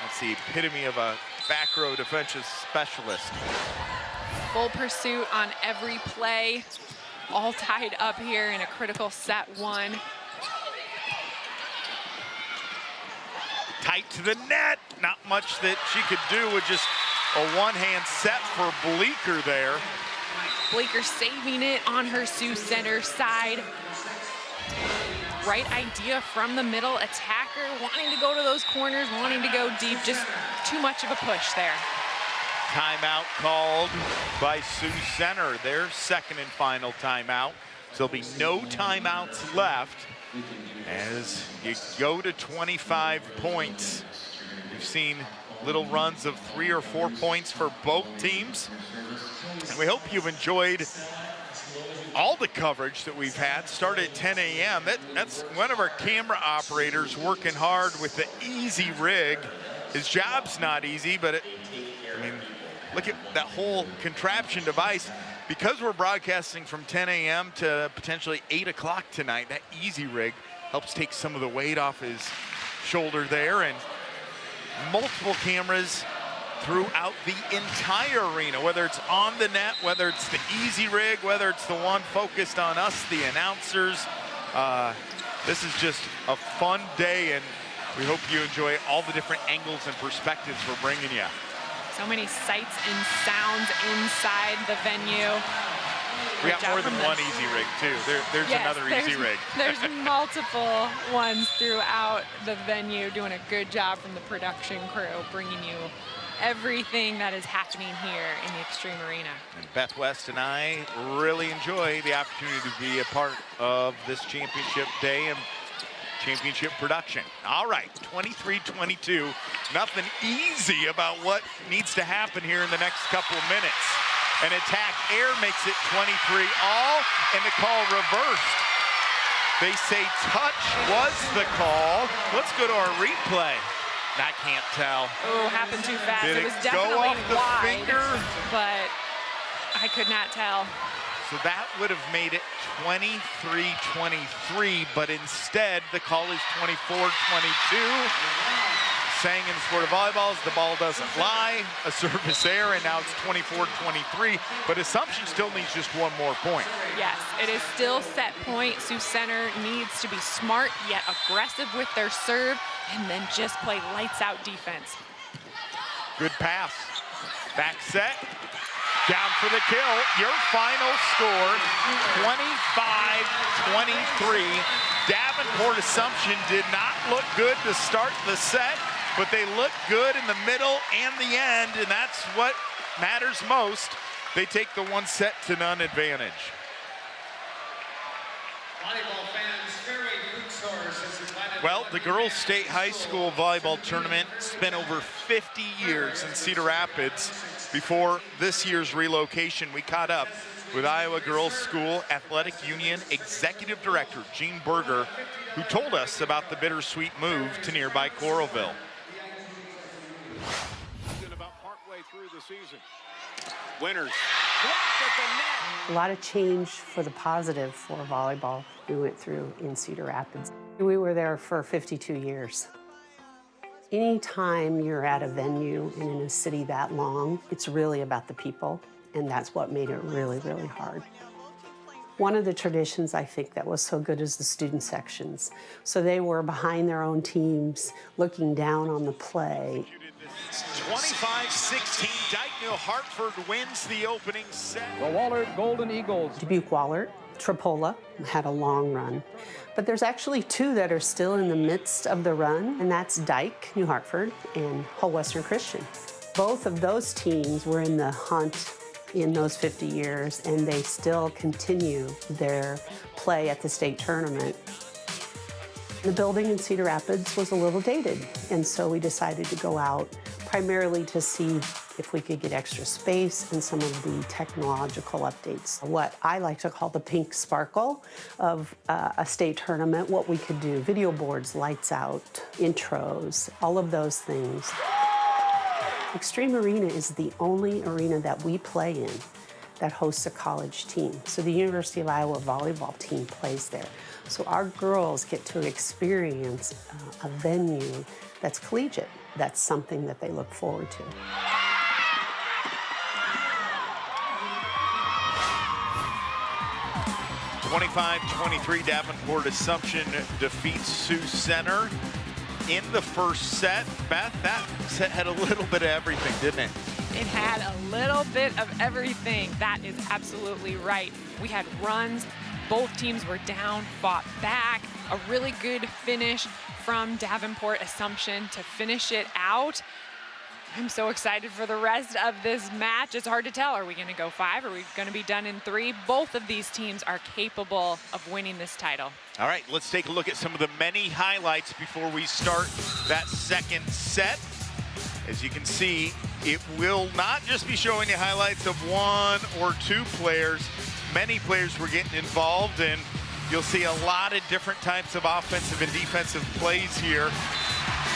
Speaker 3: That's the epitome of a back row defensive specialist.
Speaker 4: Full pursuit on every play. All tied up here in a critical set 1.
Speaker 3: Tight to the net. Not much that she could do with just a one-hand set for Bleeker there.
Speaker 4: Bleeker saving it on her Sioux Center side. Right idea from the middle attacker, wanting to go to those corners, wanting to go deep, just too much of a push there.
Speaker 3: Timeout called by Sioux Center, their second and final timeout. So there'll be no timeouts left as you go to 25 points. We've seen little runs of 3 or 4 points for both teams. And we hope you've enjoyed all the coverage that we've had. Started at 10 a.m. That's one of our camera operators working hard with the easy rig. His job's not easy, but look at that whole contraption device. Because we're broadcasting from 10 a.m. to potentially 8 o'clock tonight, that easy rig helps take some of the weight off his shoulder there, and multiple cameras throughout the entire arena, whether it's on the net, whether it's the easy rig, whether it's the one focused on us, the announcers. This is just a fun day, and we hope you enjoy all the different angles and perspectives we're bringing you.
Speaker 4: So many sights and sounds inside the venue.
Speaker 3: We got more than one easy rig, too. There's another easy rig.
Speaker 4: There's multiple ones throughout the venue, doing a good job from the production crew, bringing you everything that is happening here in the Extreme Arena.
Speaker 3: And Beth West and I really enjoy the opportunity to be a part of this championship day and championship production. All right, 23-22. Nothing easy about what needs to happen here in the next couple of minutes. An attack air makes it 23-all, and the call reversed. They say touch was the call. Let's go to our replay. I can't tell.
Speaker 4: Oh, happened too fast.
Speaker 3: Did
Speaker 4: it was
Speaker 3: it
Speaker 4: definitely
Speaker 3: go off the
Speaker 4: wide,
Speaker 3: finger?
Speaker 4: But I could not tell.
Speaker 3: So that would have made it 23-23, but instead the call is 24-22. Saying in the sport of volleyball is the ball doesn't lie, a service error, and now it's 24-23, but Assumption still needs just one more point.
Speaker 4: Yes, it is still set point. Sioux Center needs to be smart yet aggressive with their serve and then just play lights out defense.
Speaker 3: Good pass. Back set. Down for the kill. Your final score, 25-23. Davenport Assumption did not look good to start the set, but they looked good in the middle and the end, and that's what matters most. They take the 1-set-to-none advantage.
Speaker 5: Volleyball fans, Fareway Food Stores has invited...
Speaker 3: Well, the girls' state high school volleyball tournament spent over 50 years in Cedar Rapids. Before this year's relocation, we caught up with Iowa Girls School Athletic Union Executive Director Gene Berger, who told us about the bittersweet move to nearby Coralville.
Speaker 8: About partway through the season. Winners.
Speaker 9: A lot of change for the positive for volleyball we went through in Cedar Rapids. We were there for 52 years. Anytime you're at a venue and in a city that long, it's really about the people, and that's what made it really, really hard. One of the traditions I think that was so good is the student sections. So they were behind their own teams, looking down on the play.
Speaker 3: 25-16, Dyke New Hartford wins the opening set.
Speaker 10: The Wahlert Golden Eagles.
Speaker 9: Dubuque Wahlert, Tripola had a long run. But there's actually two that are still in the midst of the run, and that's Dyke, New Hartford, and Hull Western Christian. Both of those teams were in the hunt in those 50 years, and they still continue their play at the state tournament. The building in Cedar Rapids was a little dated, and so we decided to go out primarily to see if we could get extra space and some of the technological updates. What I like to call the pink sparkle of a state tournament, what we could do, video boards, lights out, intros, all of those things. Extreme Arena is the only arena that we play in that hosts a college team. So the University of Iowa volleyball team plays there. So our girls get to experience a venue that's collegiate. That's something that they look forward to.
Speaker 3: 25-23, Davenport Assumption defeats Sioux Center in the first set. Beth, that set had a little bit of everything, didn't it?
Speaker 4: It had a little bit of everything. That is absolutely right. We had runs. Both teams were down, fought back. A really good finish from Davenport Assumption to finish it out. I'm so excited for the rest of this match. It's hard to tell. Are we going to go 5? Are we going to be done in 3? Both of these teams are capable of winning this title.
Speaker 3: All right, let's take a look at some of the many highlights before we start that second set. As you can see, it will not just be showing you highlights of 1 or 2 players. Many players were getting involved, and you'll see a lot of different types of offensive and defensive plays here.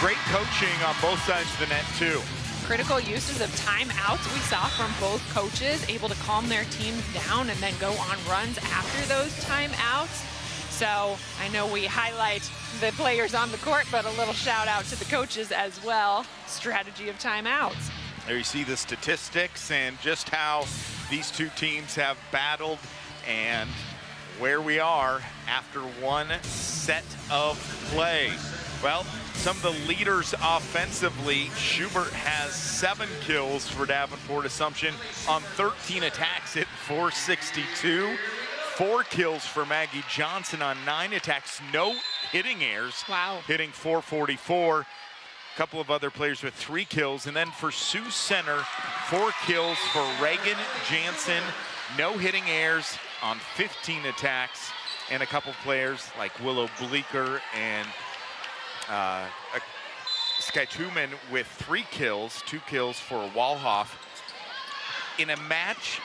Speaker 3: Great coaching on both sides of the net, too.
Speaker 4: critical uses of timeouts we saw from both coaches, able to calm their teams down and then go on runs after those timeouts. So I know we highlight the players on the court, but a little shout out to the coaches as well. Strategy of timeouts.
Speaker 3: There you see the statistics and just how these two teams have battled and where we are after one set of play. Well, some of the leaders offensively, Schubert has 7 kills for Davenport Assumption on 13 attacks at 462. 4 kills for Maggie Johnson on 9 attacks, no hitting errors.
Speaker 4: Wow.
Speaker 3: Hitting 444. A couple of other players with 3 kills. And then for Sioux Center, 4 kills for Reagan Jansen, no hitting errors on 15 attacks. And a couple players like Willow Bleeker and Sky Tuman with 3 kills, 2 kills for Walhoff. In a match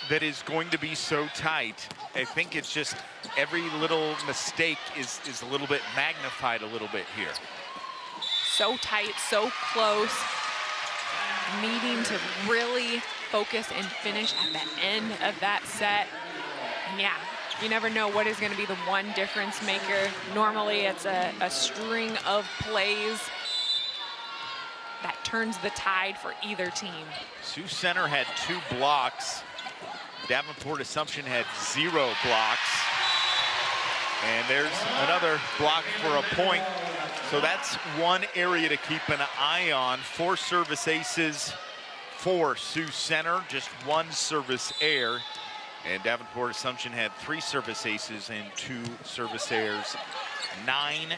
Speaker 3: that is going to be so tight, I think it's just every little mistake is a little bit magnified a little bit here.
Speaker 4: So tight, so close, needing to really focus and finish at the end of that set. And yeah, you never know what is going to be the one difference maker. Normally it's a string of plays that turns the tide for either team.
Speaker 3: Sioux Center had 2 blocks. Davenport Assumption had 0 blocks. And there's another block for a point. So that's one area to keep an eye on. 4 service aces for Sioux Center, just 1 service error. And Davenport Assumption had 3 service aces and 2 service errors. 9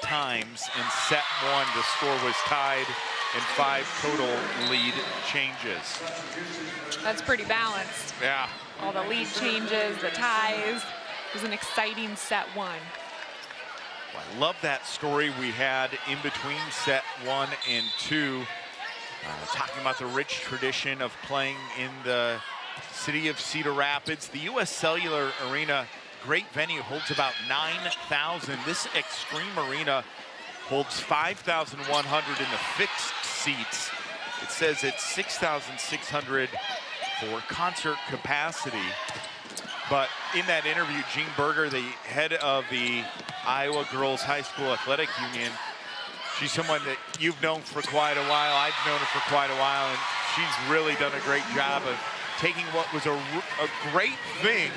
Speaker 3: times in set 1, the score was tied, and 5 total lead changes.
Speaker 4: That's pretty balanced.
Speaker 3: Yeah.
Speaker 4: All the lead changes, the ties. It was an exciting set 1.
Speaker 3: Well, I love that story we had in between set 1 and 2. Talking about the rich tradition of playing in the city of Cedar Rapids. The U.S. Cellular Arena, great venue, holds about 9,000. This Extreme Arena holds 5,100 in the fixed seats. It says it's 6,600 for concert capacity. But in that interview, Jean Berger, the head of the Iowa Girls High School Athletic Union, she's someone that you've known for quite a while. I've known her for quite a while, and she's really done a great job of taking what was a great thing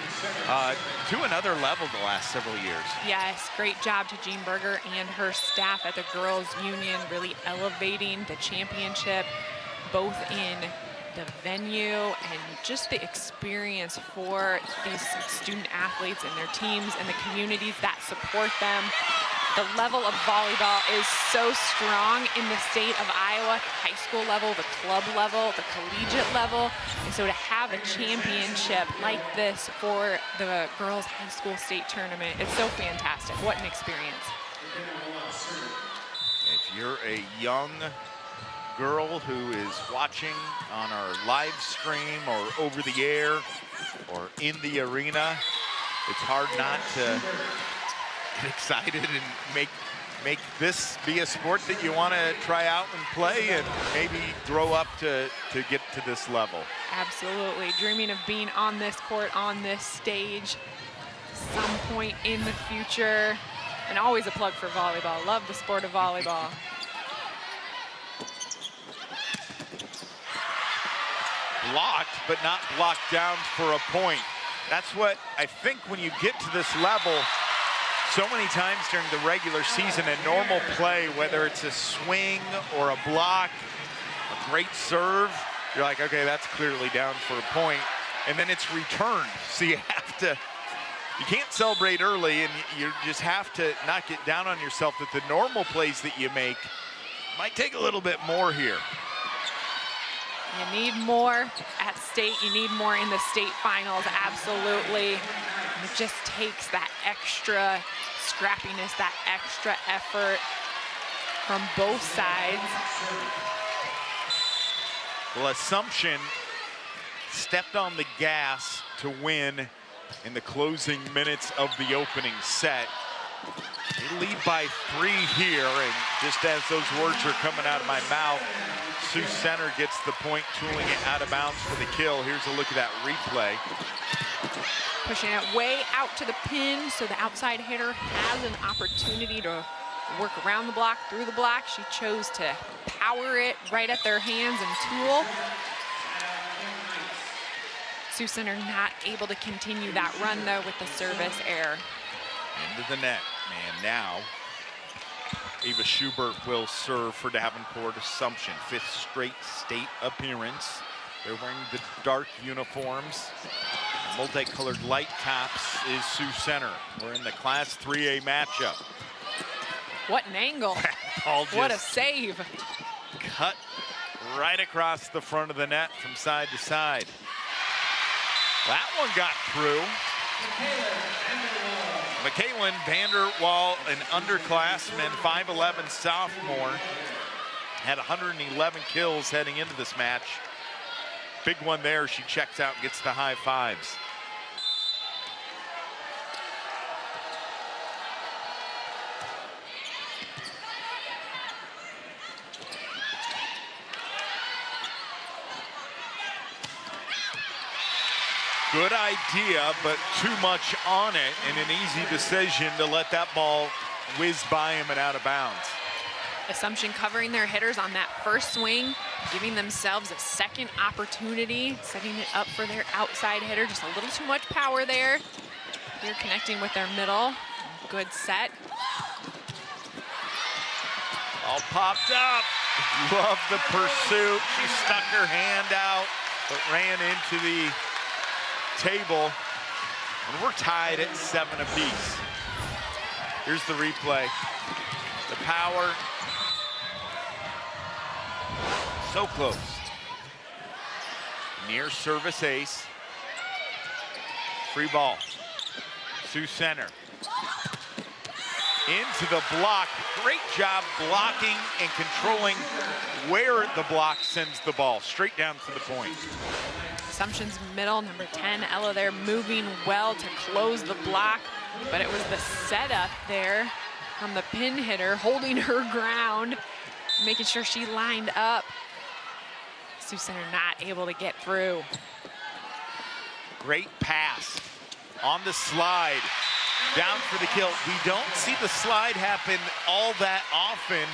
Speaker 3: to another level the last several years.
Speaker 4: Yes, great job to Jean Berger and her staff at the Girls Union, really elevating the championship, both in the venue and just the experience for these student athletes and their teams and the communities that support them. The level of volleyball is so strong in the state of Iowa, high school level, the club level, the collegiate level. And so to have a championship like this for the girls high school state tournament, it's so fantastic. What an experience.
Speaker 3: If you're a young girl who is watching on our live stream or over the air or in the arena, it's hard not to get excited and make this be a sport that you want to try out and play and maybe grow up to get to this level.
Speaker 4: Absolutely. Dreaming of being on this court, on this stage, some point in the future. And always a plug for volleyball. Love the sport of volleyball.
Speaker 3: Blocked, but not blocked down for a point. That's what I think when you get to this level, so many times during the regular season and normal play, whether it's a swing or a block, a great serve, you're like, okay, that's clearly down for a point. And then it's returned. So you can't celebrate early, and you just have to not get down on yourself that the normal plays that you make might take a little bit more here.
Speaker 4: You need more at state. You need more in the state finals, absolutely. And it just takes that extra scrappiness, that extra effort from both sides.
Speaker 3: Well, Assumption stepped on the gas to win in the closing minutes of the opening set. They lead by 3 here, and just as those words are coming out of my mouth, Sioux Center gets the point, tooling it out of bounds for the kill. Here's a look at that replay.
Speaker 4: Pushing it way out to the pin so the outside hitter has an opportunity to work around the block, through the block. She chose to power it right at their hands and tool. Sioux Center not able to continue that run, though, with the service error.
Speaker 3: Into the net, and now Ava Schubert will serve for Davenport Assumption. 5th straight state appearance. They're wearing the dark uniforms. Multicolored light tops is Sioux Center. We're in the Class 3A matchup.
Speaker 4: What an angle. What a save.
Speaker 3: Cut right across the front of the net from side to side. That one got through. Michaelin Vanderwall, an underclassman, 5'11" sophomore, had 111 kills heading into this match. Big one there. She checks out and gets the high fives. Good idea, but too much on it, and an easy decision to let that ball whiz by him and out of bounds.
Speaker 4: Assumption covering their hitters on that first swing, giving themselves a second opportunity, setting it up for their outside hitter. Just a little too much power there. Here connecting with their middle. Good set.
Speaker 3: All popped up. Love the pursuit. She stuck her hand out, but ran into the table, and we're tied at 7 apiece. Here's the replay. The power, so close. Near service ace. Free ball. Sioux Center. Into the block. Great job blocking and controlling where the block sends the ball. Straight down to the point.
Speaker 4: Assumption's middle, number 10, Ella there, moving well to close the block, but it was the setup there from the pin hitter, holding her ground, making sure she lined up. Sioux Center not able to get through.
Speaker 3: Great pass on the slide, down for the kill. We don't see the slide happen all that often,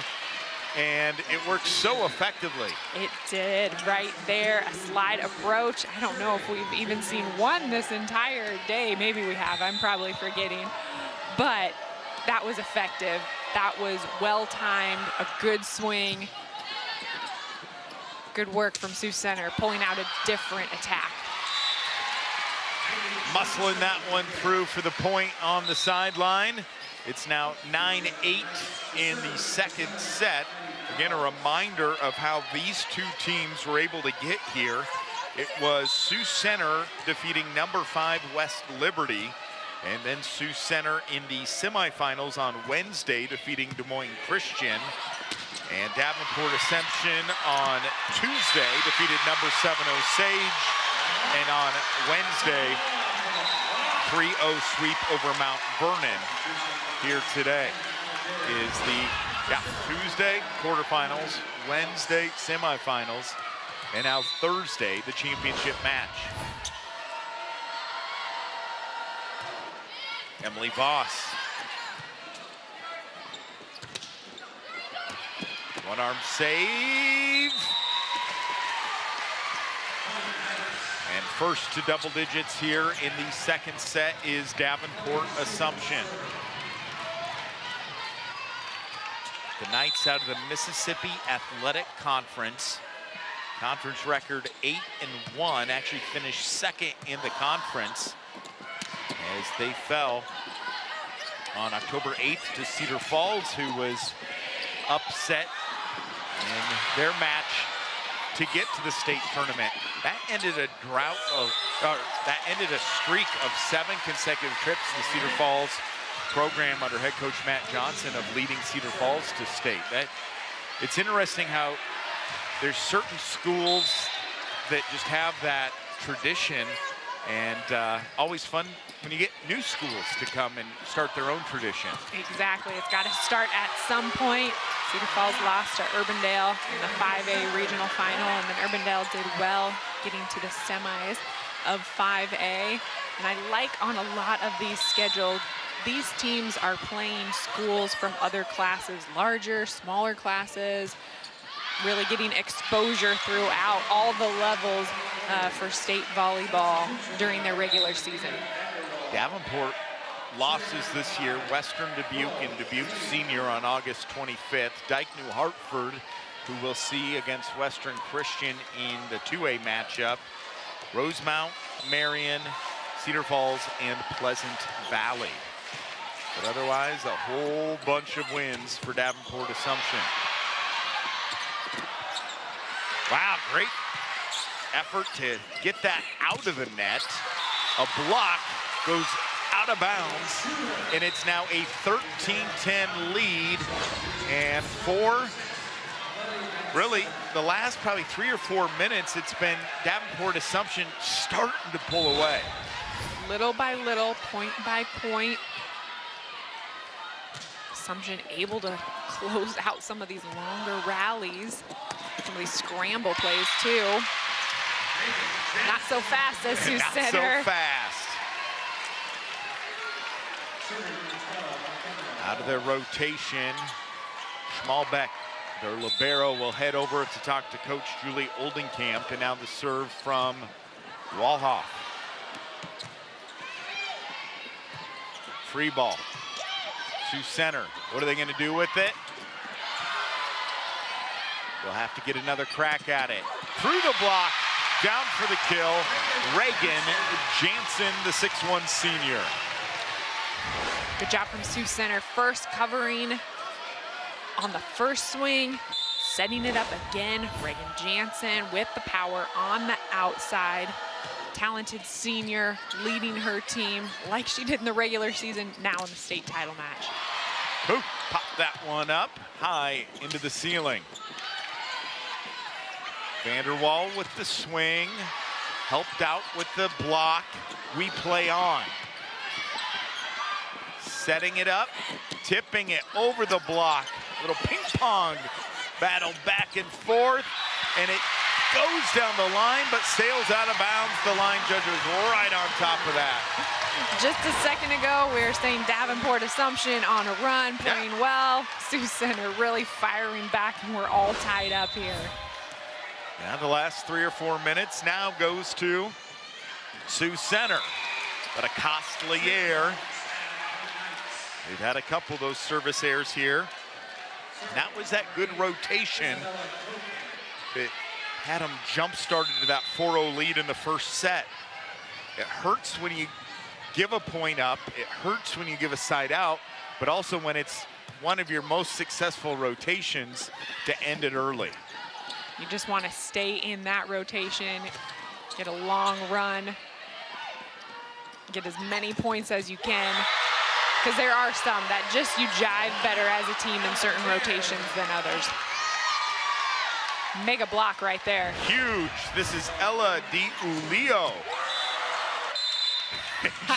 Speaker 3: and it works so effectively.
Speaker 4: It did right there, a slide approach. I don't know if we've even seen one this entire day. Maybe we have, I'm probably forgetting. But that was effective. That was well-timed, a good swing. Good work from Sioux Center, pulling out a different attack.
Speaker 3: Muscling that one through for the point on the sideline. It's now 9-8 in the second set. Again, a reminder of how these two teams were able to get here. It was Sioux Center defeating number 5 West Liberty, and then Sioux Center in the semifinals on Wednesday defeating Des Moines Christian. And Davenport Assumption on Tuesday defeated number 7 Osage, and on Wednesday 3-0 sweep over Mount Vernon. Here today is the Tuesday quarterfinals, Wednesday semifinals, and now Thursday the championship match. Emily Voss. One-arm save. And first to double digits here in the second set is Davenport Assumption. The Knights out of the Mississippi Athletic Conference. Conference record 8-1, actually finished second in the conference as they fell on October 8th to Cedar Falls, who was upset in their match to get to the state tournament. That ended a streak of 7 consecutive trips to Cedar Falls program under head coach Matt Johnson of leading Cedar Falls to state. It's interesting how there's certain schools that just have that tradition, And always fun when you get new schools to come and start their own tradition.
Speaker 4: Exactly. It's got to start at some point. Cedar Falls lost to Urbandale in the 5A regional final, and then Urbandale did well getting to the semis of 5A. And I like on a lot of these schedules, these teams are playing schools from other classes, larger, smaller classes, really getting exposure throughout all the levels for state volleyball during their regular season.
Speaker 3: Davenport losses this year, Western Dubuque and Dubuque Senior on August 25th. Dyke New Hartford, who we'll see against Western Christian in the 2A matchup. Rosemount, Marion, Cedar Falls, and Pleasant Valley. But otherwise, a whole bunch of wins for Davenport Assumption. Wow, great effort to get that out of the net. A block goes out of bounds, and it's now a 13-10 lead. And really, the last probably 3 or 4 minutes, it's been Davenport Assumption starting to pull away.
Speaker 4: Little by little, point by point, Assumption able to close out some of these longer rallies, some of these scramble plays too. Not so fast as Sioux Center.
Speaker 3: Not so fast. Out of their rotation, Schmalbeck, their libero, will head over to talk to Coach Julie Oldenkamp, and now the serve from Walhoff. Free ball. Sioux Center, what are they going to do with it? We'll have to get another crack at it. Through the block, down for the kill, Reagan Jansen, the 6'1" senior.
Speaker 4: Good job from Sioux Center. First covering on the first swing, setting it up again. Reagan Jansen with the power on the outside. Talented senior leading her team like she did in the regular season, now in the state title match.
Speaker 3: Ooh, pop that one up high into the ceiling. Vanderwall with the swing, helped out with the block. We play on. Setting it up, tipping it over the block. Little ping pong battle back and forth, and it goes down the line, but sails out of bounds. The line judge was right on top of that.
Speaker 4: Just a second ago, we were saying Davenport Assumption on a run, playing well. Sioux Center really firing back, and we're all tied up here.
Speaker 3: Now the last 3 or 4 minutes now goes to Sioux Center. But a costly error. They've had a couple of those service errors here. That was that good rotation that had them jump-started to that 4-0 lead in the first set. It hurts when you give a point up. It hurts when you give a side out, but also when it's one of your most successful rotations to end it early.
Speaker 4: You just want to stay in that rotation, get a long run, get as many points as you can, because there are some that just you jive better as a team in certain rotations than others. Mega block right there.
Speaker 3: Huge. This is Ella Di Ulio.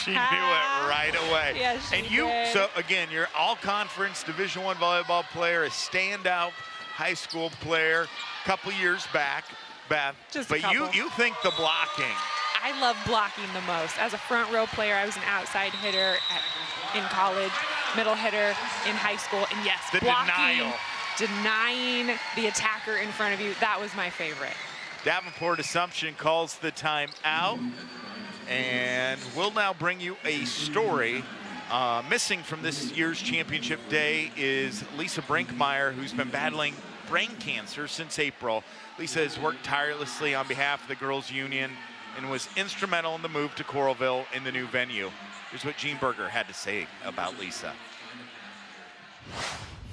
Speaker 3: She knew it right away.
Speaker 4: Yes,
Speaker 3: and you,
Speaker 4: did.
Speaker 3: So again, you're all-conference Division I volleyball player, a standout high school player. A couple years back, Beth. But you think the blocking.
Speaker 4: I love blocking the most. As a front row player, I was an outside hitter in college, middle hitter in high school, and yes,
Speaker 3: the
Speaker 4: blocking, denying the attacker in front of you, that was my favorite.
Speaker 3: Davenport Assumption calls the timeout, and we'll now bring you a story. Missing from this year's championship day is Lisa Brinkmeyer, who's been battling brain cancer since April. Lisa has worked tirelessly on behalf of the Girls Union and was instrumental in the move to Coralville in the new venue. Here's what Gene Berger had to say about Lisa.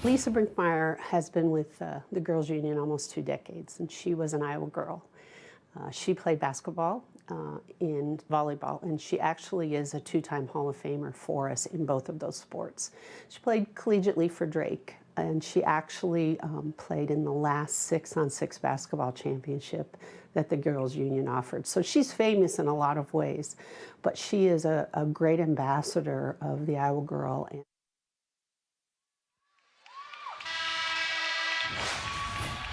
Speaker 9: Lisa Brinkmeyer has been with the Girls Union almost 2 decades, and she was an Iowa girl. She played basketball and volleyball, and she actually is a 2-time Hall of Famer for us in both of those sports. She played collegiately for Drake, and she actually played in the last 6-on-6 basketball championship that the Girls Union offered. So she's famous in a lot of ways, but she is a great ambassador of the Iowa Girl.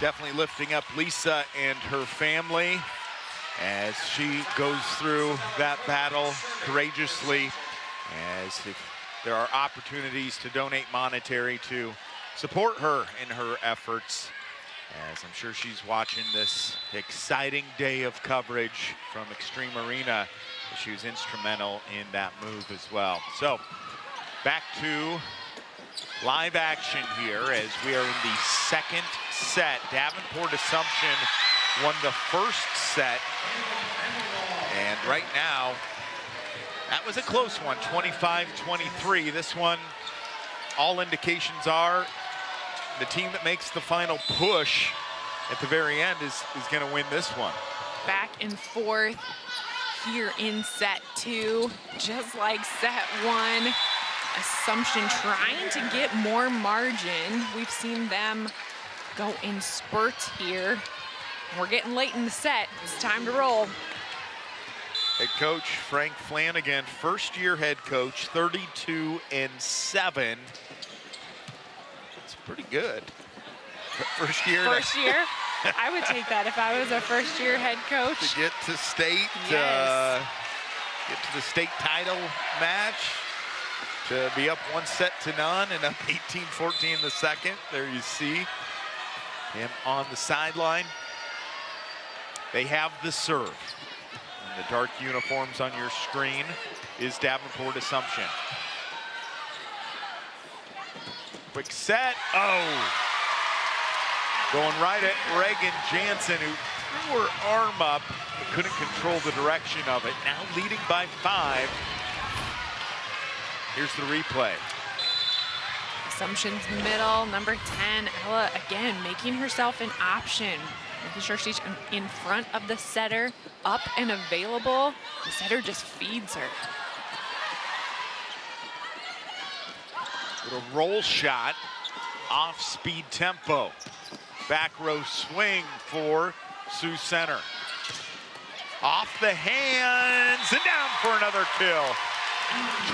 Speaker 3: Definitely lifting up Lisa and her family as she goes through that battle courageously, as if there are opportunities to donate monetary to support her in her efforts, as I'm sure she's watching this exciting day of coverage from Extreme Arena. She was instrumental in that move as well. So back to live action here as we are in the second set. Davenport Assumption won the first set, and right now that was a close one, 25-23. This one, all indications are the team that makes the final push at the very end is going to win this one.
Speaker 4: Back and forth here in set 2, just like set 1. Assumption trying to get more margin. We've seen them go in spurts here. We're getting late in the set. It's time to roll.
Speaker 3: Head coach Frank Flanagan, first-year head coach, 32-7. That's pretty good. First year.
Speaker 4: First year? I would take that if I was a first-year head coach.
Speaker 3: To get to state,
Speaker 4: yes.
Speaker 3: Get to the state title match, to be up 1-0 and up 18-14 in the second. There you see him on the sideline. They have the serve. And the dark uniforms on your screen is Davenport Assumption. Quick set. Oh! Going right at Reagan Jansen, who threw her arm up but couldn't control the direction of it. Now leading by 5. Here's the replay.
Speaker 4: Assumption's middle, number 10, Ella, again, making herself an option. Making sure she's in front of the setter, up and available. The setter just feeds her.
Speaker 3: Little roll shot, off speed tempo. Back row swing for Sioux Center. Off the hands and down for another kill.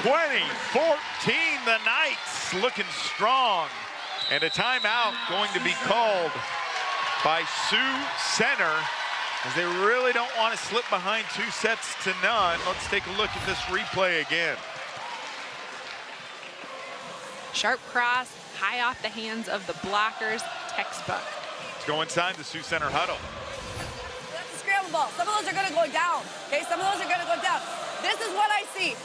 Speaker 3: 20-14, the Knights looking strong. And a timeout going to be called by Sioux Center, as they really don't want to slip behind 2-0. Let's take a look at this replay again.
Speaker 4: Sharp cross, high off the hands of the blockers, textbook.
Speaker 3: Let's go inside the Sioux Center huddle.
Speaker 6: That's a scramble ball. Some of those are going to go down, okay? Some of those are going to go down. This is what I see.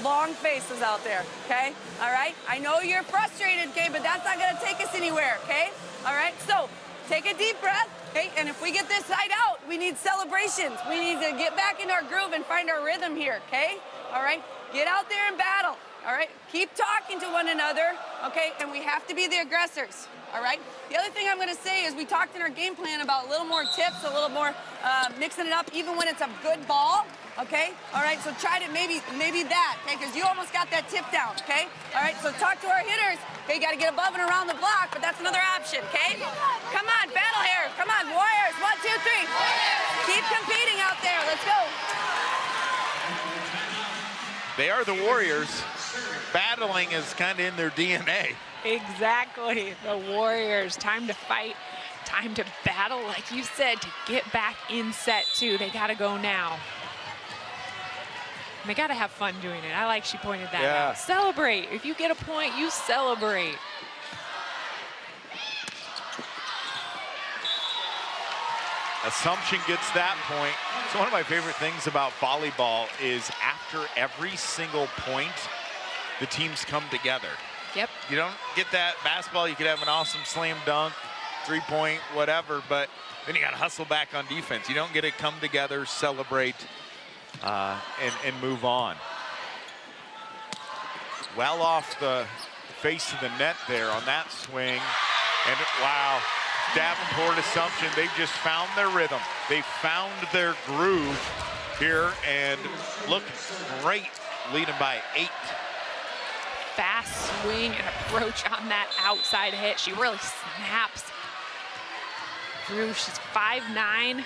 Speaker 6: Long faces out there, okay? All right? I know you're frustrated, okay, but that's not going to take us anywhere, okay? All right? So take a deep breath, okay? And if we get this side out, we need celebrations. We need to get back in our groove and find our rhythm here, okay? All right? Get out there and battle, all right? Keep talking to one another, okay? And we have to be the aggressors, all right? The other thing I'm going to say is we talked in our game plan about a little more tips, a little more mixing it up, even when it's a good ball, okay? All right, so try to maybe that, okay? Because you almost got that tip down, okay? All right, so talk to our hitters. Okay, got to get above and around the block, but that's another option, okay? Come on, battle here. Come on, Warriors. 1, 2, 3. Keep competing out there. Let's go.
Speaker 3: They are the Warriors. Battling is kind of in their DNA.
Speaker 4: Exactly, the Warriors. Time to fight, time to battle, like you said, to get back in set 2. They got to go now. And they got to have fun doing it. I like she pointed that out. Celebrate. If you get a point, you celebrate.
Speaker 3: Assumption gets that point. So one of my favorite things about volleyball is after every single point, the teams come together.
Speaker 4: Yep.
Speaker 3: You don't get that basketball. You could have an awesome slam dunk, 3-point, whatever, but then you got to hustle back on defense. You don't get to come together, celebrate, and move on. Well off the face of the net there on that swing. And wow, Davenport Assumption, they've just found their rhythm. They found their groove here and look great, leading by 8.
Speaker 4: fast swing and approach on that outside hit. She really snaps through. She's 5'9",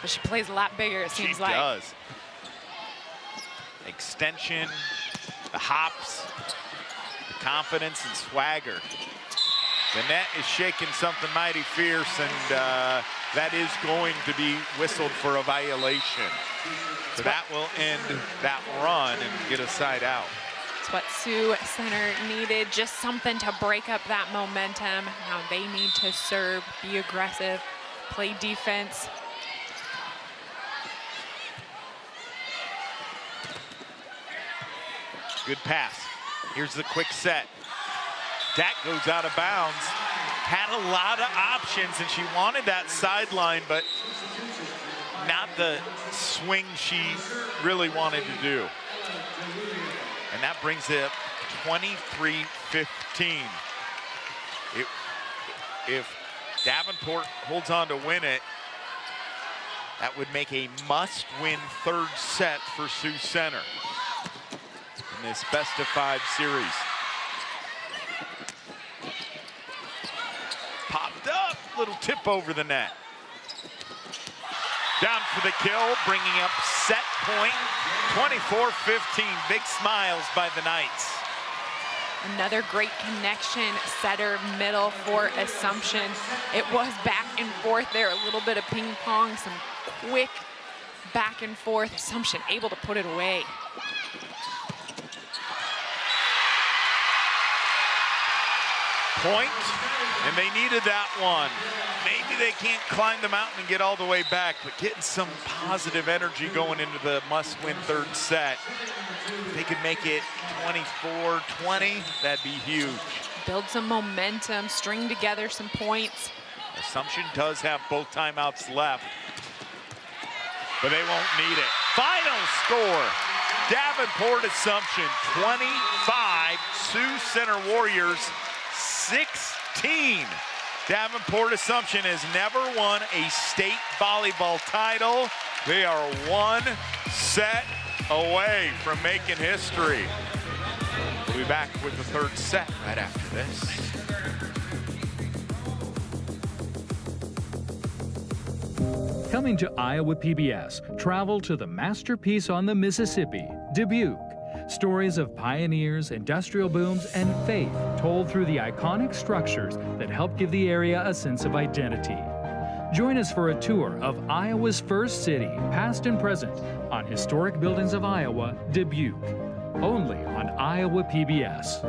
Speaker 4: but she plays a lot bigger, it seems like.
Speaker 3: She does. Extension, the hops, the confidence and swagger. The net is shaking something mighty fierce, and that is going to be whistled for a violation. So that will end that run and get a side out.
Speaker 4: It's what Sioux Center needed, just something to break up that momentum. Now they need to serve, be aggressive, play defense.
Speaker 3: Good pass. Here's the quick set. That goes out of bounds. Had a lot of options, and she wanted that sideline, but not the swing she really wanted to do. And that brings it up 23-15. If Davenport holds on to win it, that would make a must-win third set for Sioux Center in this best-of-5 series. Popped up, little tip over the net. Down for the kill, bringing up set point, 24-15. Big smiles by the Knights.
Speaker 4: Another great connection, setter middle for Assumption. It was back and forth there, a little bit of ping pong, some quick back and forth. Assumption able to put it away.
Speaker 3: Point, and they needed that one. Maybe they can't climb the mountain and get all the way back, but getting some positive energy going into the must-win third set. If they could make it 24-20, that'd be huge.
Speaker 4: Build some momentum, string together some points.
Speaker 3: Assumption does have both timeouts left, but they won't need it. Final score, Davenport Assumption 25, Sioux Center Warriors 16. Davenport Assumption has never won a state volleyball title. They are one set away from making history. We'll be back with the third set right after this.
Speaker 10: Coming to Iowa PBS, travel to the masterpiece on the Mississippi, Dubuque. Stories of pioneers, industrial booms, and faith told through the iconic structures that help give the area a sense of identity. Join us for a tour of Iowa's first city, past and present, on Historic Buildings of Iowa, Dubuque. Only on Iowa PBS.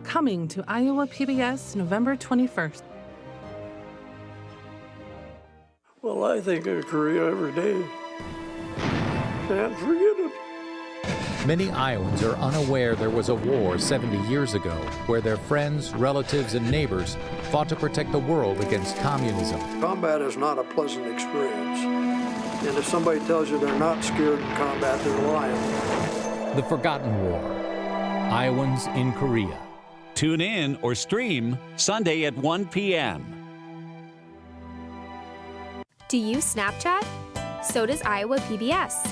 Speaker 11: Coming to Iowa PBS November 21st.
Speaker 12: Well, I think of Korea every day. Can't forget it.
Speaker 13: Many Iowans are unaware there was a war 70 years ago where their friends, relatives, and neighbors fought to protect the world against communism.
Speaker 12: Combat is not a pleasant experience. And if somebody tells you they're not scared in combat, they're lying.
Speaker 13: The Forgotten War. Iowans in Korea.
Speaker 14: Tune in or stream Sunday at 1 p.m.
Speaker 15: Do you Snapchat? So does Iowa PBS.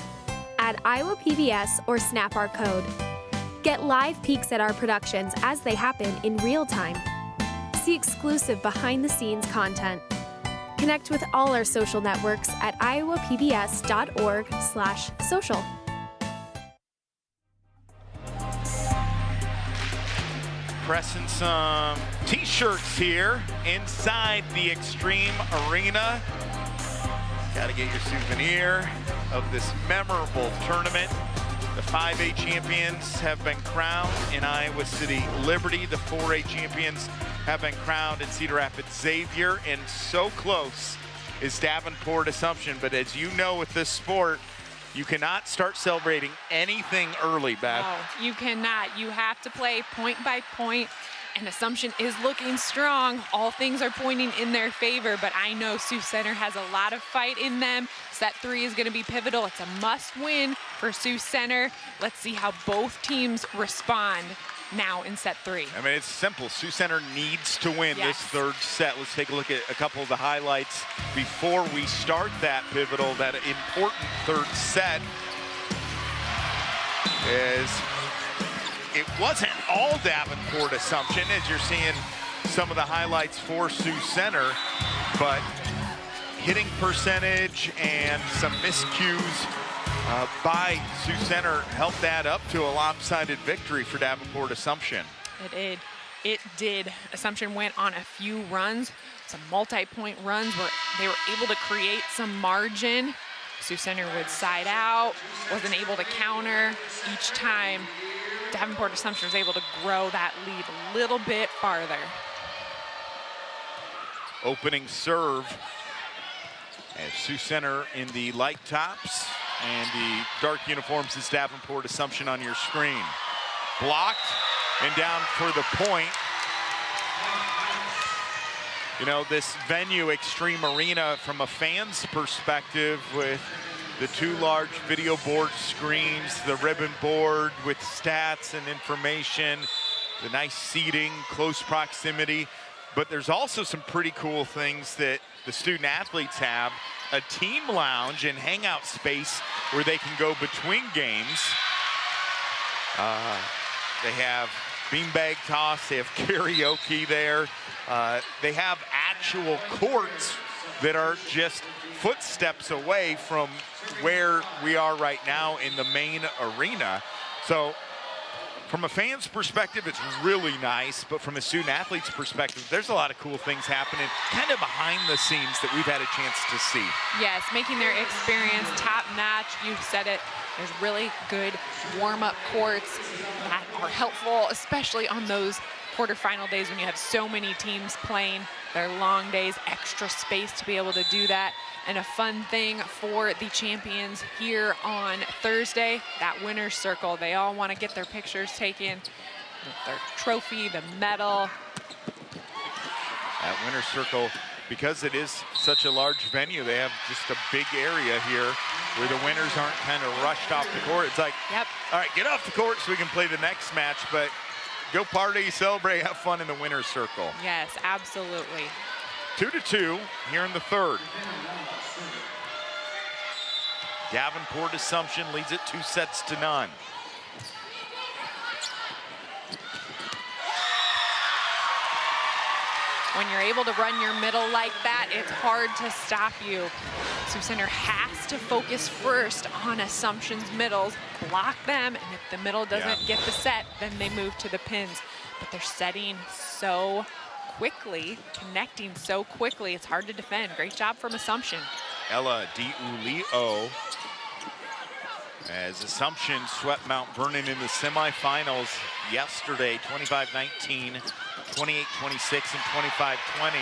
Speaker 15: Add Iowa PBS or snap our code. Get live peeks at our productions as they happen in real time. See exclusive behind-the-scenes content. Connect with all our social networks at iowapbs.org/social.
Speaker 3: Pressing some t-shirts here inside the Extreme Arena. Got to get your souvenir of this memorable tournament. The 5A champions have been crowned in Iowa City Liberty. The 4A champions have been crowned in Cedar Rapids Xavier, and so close is Davenport Assumption. But as you know with this sport, you cannot start celebrating anything early, Beth.
Speaker 4: No, you cannot. You have to play point by point, and Assumption is looking strong. All things are pointing in their favor, but I know Sioux Center has a lot of fight in them. Set 3 is going to be pivotal. It's a must-win for Sioux Center. Let's see how both teams respond now in set 3.
Speaker 3: I mean, it's simple. Sioux Center needs to win this third set. Let's take a look at a couple of the highlights before we start that pivotal, that important third set. As it wasn't all Davenport Assumption, as you're seeing some of the highlights for Sioux Center, but hitting percentage and some miscues by Sioux Center helped add up to a lopsided victory for Davenport Assumption.
Speaker 4: It did. Assumption went on a few runs, some multi-point runs where they were able to create some margin. Sioux Center would side out, wasn't able to counter. Each time, Davenport Assumption was able to grow that lead a little bit farther.
Speaker 3: Opening serve as Sioux Center in the light tops and the dark uniforms is Davenport Assumption on your screen. Blocked and down for the point. You know, this venue, Extreme Arena, from a fan's perspective, with the two large video board screens, the ribbon board with stats and information, the nice seating, close proximity. But there's also some pretty cool things that the student athletes have. A team lounge and hangout space where they can go between games. They have beanbag toss, they have karaoke there. They have actual courts that are just footsteps away from where we are right now in the main arena. So from a fan's perspective, it's really nice, but from a student athlete's perspective, there's a lot of cool things happening kind of behind the scenes that we've had a chance to see.
Speaker 4: Yes, making their experience top notch. You said it. There's really good warm-up courts that are helpful, especially on those quarterfinal days when you have so many teams playing. Their long days, extra space to be able to do that. And a fun thing for the champions here on Thursday, that winner's circle. They all want to get their pictures taken with their trophy, the medal.
Speaker 3: That winner's circle, because it is such a large venue, they have just a big area here where the winners aren't kind of rushed off the court. It's like,
Speaker 4: yep,
Speaker 3: all right, get off the court so we can play the next match, but go party, celebrate, have fun in the winner's circle.
Speaker 4: Yes, absolutely.
Speaker 3: 2-2 here in the third. Davenport Assumption leads it 2-0.
Speaker 4: When you're able to run your middle like that, it's hard to stop you. Sioux Center has to focus first on Assumption's middles, block them, and if the middle doesn't get the set, then they move to the pins. But they're setting so quickly, connecting so quickly, it's hard to defend. Great job from Assumption.
Speaker 3: Ella Diulio, as Assumption swept Mount Vernon in the semifinals yesterday, 25-19, 28-26, and 25-20.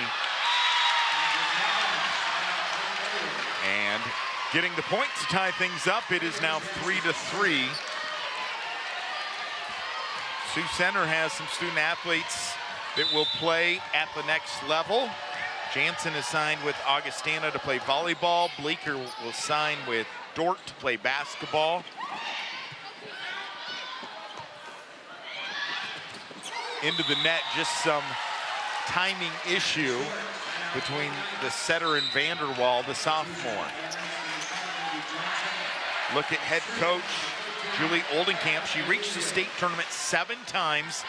Speaker 3: And getting the point to tie things up, it is now 3-3. Sioux Center has some student athletes that will play at the next level. Jansen is signed with Augustana to play volleyball. Bleeker will sign with Dort to play basketball. Into the net, just some timing issue between the setter and Vanderwall, the sophomore. Look at head coach Julie Oldenkamp. She reached the state tournament 7 times,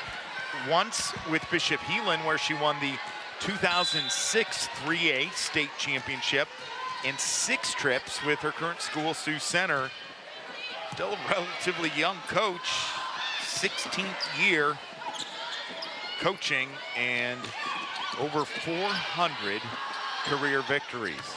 Speaker 3: once with Bishop Heelan, where she won the 2006 3A state championship, and 6 trips with her current school, Sioux Center. Still a relatively young coach, 16th year coaching, and over 400 career victories.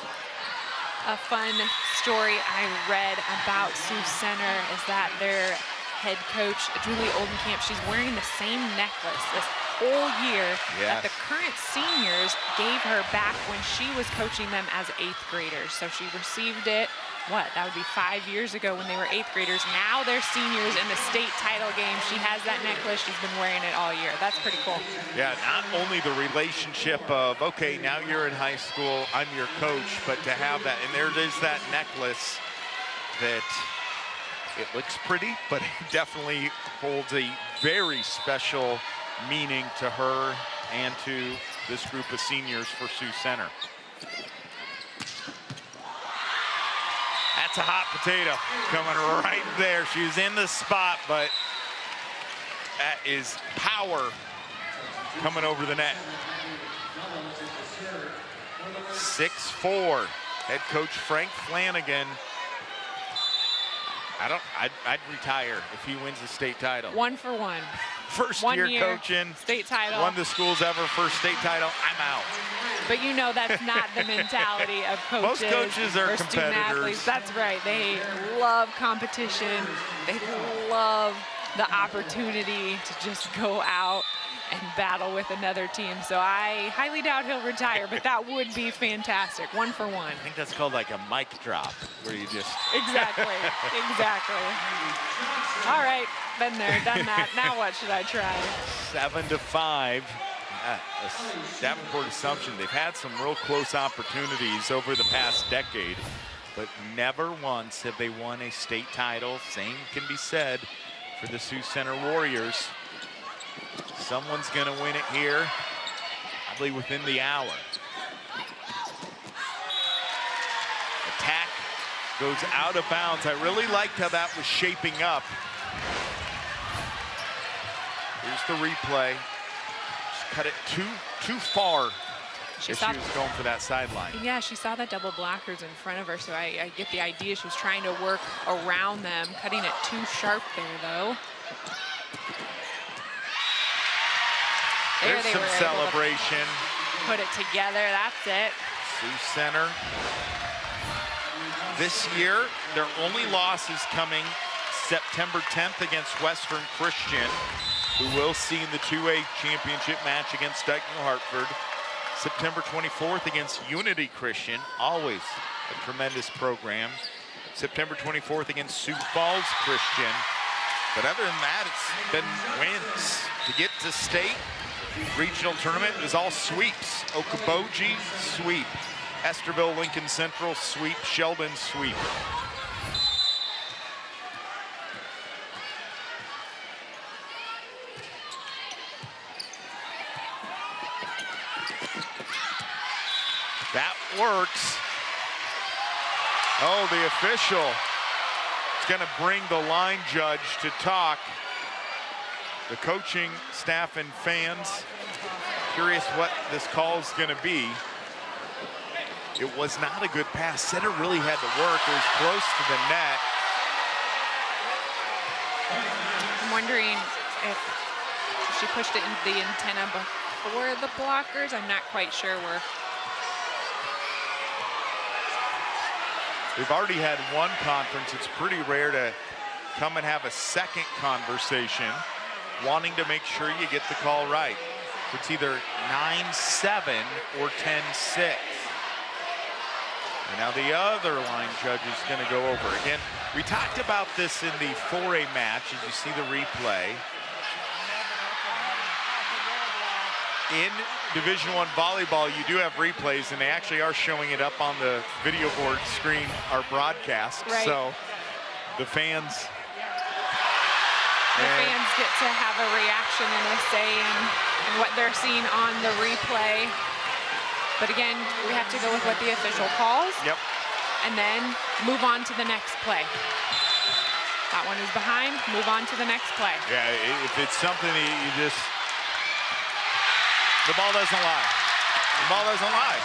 Speaker 4: A fun story I read about Sioux Center is that their head coach, Julie Oldenkamp, she's wearing the same necklace this whole year that the current seniors gave her back when she was coaching them as 8th graders. So she received it, that would be 5 years ago when they were 8th graders. Now they're seniors in the state title game. She has that necklace. She's been wearing it all year. That's pretty cool.
Speaker 3: Yeah, not only the relationship of, okay, now you're in high school, I'm your coach, but to have that, and there is that necklace that it looks pretty, but it definitely holds a very special meaning to her and to this group of seniors for Sioux Center. That's a hot potato coming right there. She was in the spot, but That is power coming over the net. 6-4. Head coach Frank Flanagan. I'd retire if he wins the state title.
Speaker 4: 1 for 1.
Speaker 3: First
Speaker 4: 1
Speaker 3: year
Speaker 4: year
Speaker 3: coaching,
Speaker 4: state title.
Speaker 3: won the school's ever first state title. I'm out.
Speaker 4: But you know that's not the mentality of coaches.
Speaker 3: Most coaches are
Speaker 4: or student athletes.
Speaker 3: competitors.
Speaker 4: That's right. They love competition. They love the opportunity to just go out and battle with another team. So I highly doubt he'll retire, but that would be fantastic. 1 for 1.
Speaker 3: I think that's called like a mic drop, where you just...
Speaker 4: Exactly, exactly. All right, been there, done that. Now what should I try?
Speaker 3: 7-5. Davenport Assumption, they've had some real close opportunities over the past decade, but never once have they won a state title. Same can be said for the Sioux Center Warriors. Someone's going to win it here, probably within the hour. Attack goes out of bounds. I really liked how that was shaping up. Here's the replay. Just cut it too far. She was going for that sideline.
Speaker 4: Yeah, she saw that double blockers in front of her, so I get the idea she was trying to work around them, cutting it too sharp there, though.
Speaker 3: There's some celebration.
Speaker 4: Put it together, that's it.
Speaker 3: Sioux Center. This year, their only loss is coming September 10th against Western Christian, who will see in the 2A championship match against Dike New Hartford. September 24th against Unity Christian, always a tremendous program. September 24th against Sioux Falls Christian. But other than that, it's been wins. To get to state, regional tournament is all sweeps. Okoboji, sweep. Esterville, Lincoln Central, sweep. Sheldon, sweep. That works. Oh, the official is going to bring the line judge to talk. The coaching staff and fans curious what this call is going to be. It was not a good pass. Center really had to work. It was close to the net.
Speaker 4: I'm wondering if she pushed it into the antenna before the blockers. I'm not quite sure where.
Speaker 3: We've already had one conference. It's pretty rare to come and have a second conversation, wanting to make sure you get the call right. It's either 9-7 or 10-6. And now the other line judge is going to go over. Again, we talked about this in the 4A match, as you see the replay. In Division I volleyball, you do have replays, and they actually are showing it up on the video board screen, our broadcast.
Speaker 4: Right.
Speaker 3: So the fans...
Speaker 4: The fans get to have a reaction and a say in what they're seeing on the replay. But again, we have to go with what the official calls.
Speaker 3: Yep.
Speaker 4: And then move on to the next play. That one is behind, move on to the next play.
Speaker 3: Yeah, if it's something you just... The ball doesn't lie. The ball doesn't lie.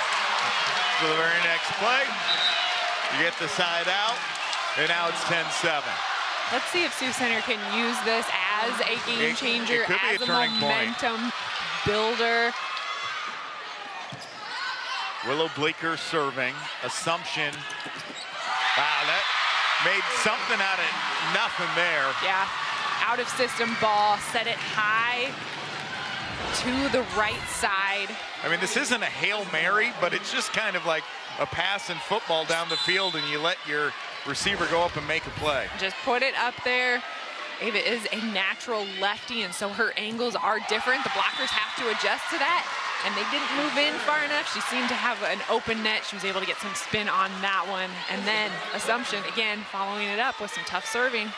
Speaker 3: So the very next play, you get the side out, and now it's 10-7.
Speaker 4: Let's see if Sioux Center can use this as a game changer, as a momentum builder.
Speaker 3: Willow Bleeker serving. Assumption. Wow, that made something out of nothing there.
Speaker 4: Yeah, out of system ball, set it high to the right side.
Speaker 3: I mean, this isn't a Hail Mary, but it's just kind of like a pass in football down the field, and you let your receiver go up and make a play.
Speaker 4: Just put it up there. Ava is a natural lefty, and so her angles are different. The blockers have to adjust to that, and they didn't move in far enough. She seemed to have an open net. She was able to get some spin on that one. And then Assumption, again, following it up with some tough serving.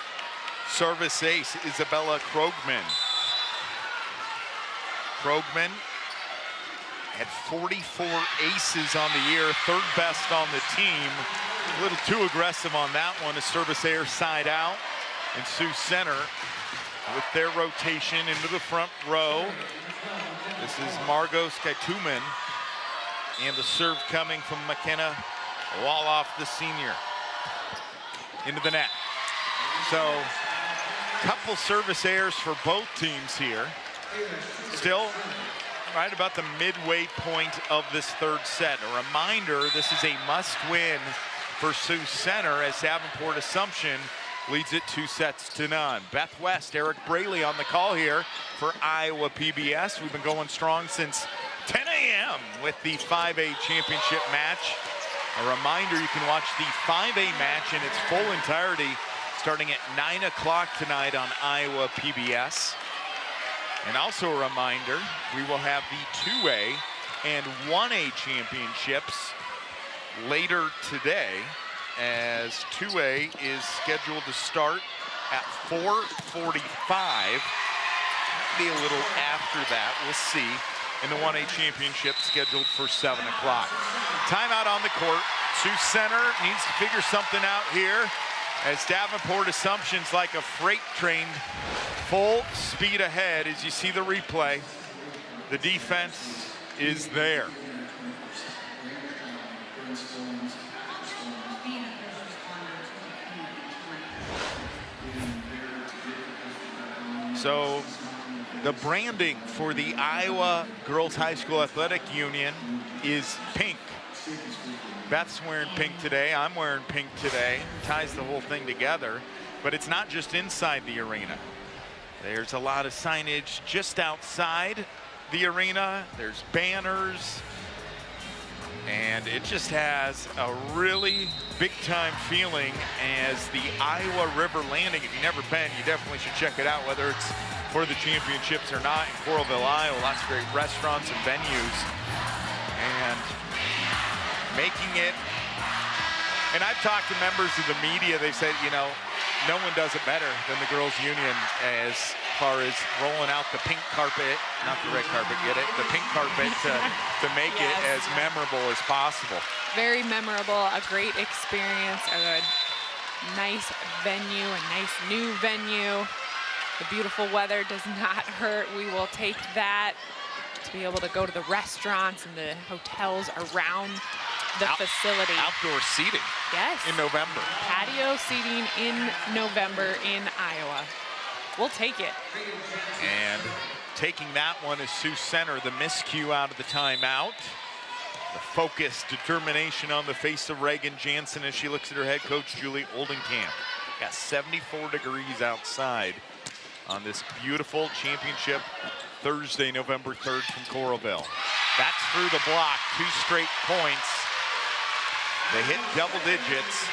Speaker 3: Service ace, Isabella Krogman. Krogman had 44 aces on the year, third best on the team. A little too aggressive on that one. A service air side out. And Sioux Center with their rotation into the front row. This is Margot Skytumen, and the serve coming from McKenna Woloff, the senior, into the net. So, couple service errors for both teams here. Still right about the midway point of this third set. A reminder, this is a must-win for Sioux Center as Davenport Assumption leads it 2-0. Beth West, Eric Braley on the call here for Iowa PBS. We've been going strong since 10 a.m. with the 5A championship match. A reminder, you can watch the 5A match in its full entirety starting at 9 o'clock tonight on Iowa PBS. And also a reminder, we will have the 2A and 1A championships later today, as 2A is scheduled to start at 4:45. Be a little after that, we'll see. And the 1A championship scheduled for 7 o'clock. Timeout on the court. Sioux Center needs to figure something out here, as Davenport Assumption's like a freight train, full speed ahead. As you see the replay, the defense is there. So the branding for the Iowa Girls High School Athletic Union is pink. Beth's wearing pink today, I'm wearing pink today. Ties the whole thing together, but it's not just inside the arena. There's a lot of signage just outside the arena. There's banners, and it just has a really big time feeling as the Iowa River Landing. If you've never been, you definitely should check it out, whether it's for the championships or not, in Coralville, Iowa. Lots of great restaurants and venues, and making it. And I've talked to members of the media, they said, you know, no one does it better than the girls' union as far as rolling out the pink carpet, not the red carpet, get it? The pink carpet to make it as memorable as possible.
Speaker 4: Very memorable, a great experience, a nice venue, a nice new venue. The beautiful weather does not hurt. We will take that to be able to go to the restaurants and the hotels around the facility. Outdoor
Speaker 3: seating.
Speaker 4: Yes.
Speaker 3: In November.
Speaker 4: Patio seating in November in Iowa. We'll take it.
Speaker 3: And taking that one is Sioux Center, the miscue out of the timeout. The focus, determination on the face of Reagan Jansen as she looks at her head coach, Julie Oldenkamp. Got 74 degrees outside on this beautiful championship Thursday, November 3rd from Coralville. That's through the block, 2 straight points. They hit double digits.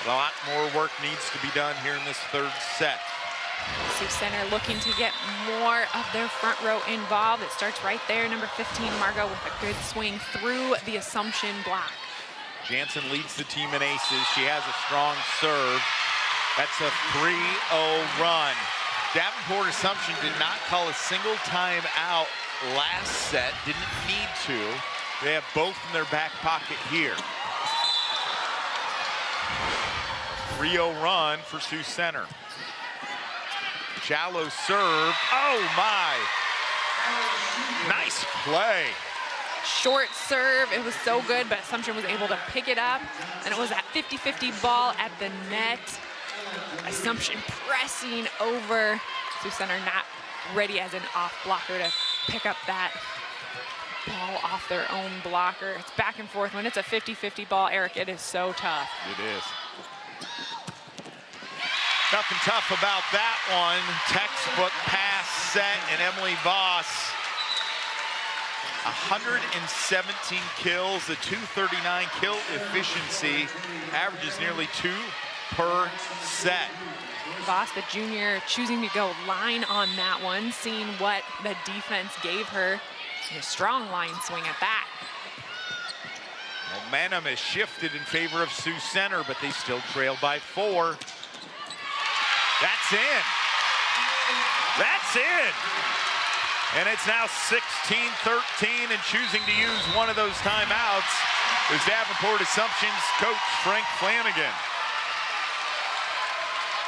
Speaker 3: A lot more work needs to be done here in this third set.
Speaker 4: Sioux Center looking to get more of their front row involved. It starts right there, number 15, Margot, with a good swing through the Assumption block.
Speaker 3: Jansen leads the team in aces. She has a strong serve. That's a 3-0 run. Davenport Assumption did not call a single time out last set, didn't need to. They have both in their back pocket here. 3-0 run for Sioux Center. Shallow serve. Oh my! Nice play.
Speaker 4: Short serve, it was so good, but Assumption was able to pick it up, and it was that 50-50 ball at the net. Assumption pressing over. Sioux Center not ready as an off blocker to pick up that ball off their own blocker. It's back and forth. When it's a 50-50 ball, Eric, it is so tough.
Speaker 3: It is. Nothing tough about that one. Textbook pass set, and Emily Voss, 117 kills, a 239 kill efficiency, averages nearly 2 per set.
Speaker 4: Voss, the junior, choosing to go line on that one, seeing what the defense gave her. And a strong line swing at that.
Speaker 3: Momentum has shifted in favor of Sioux Center, but they still trail by 4. That's in. That's in. And it's now 16-13, and choosing to use one of those timeouts is Davenport Assumption's coach, Frank Flanagan.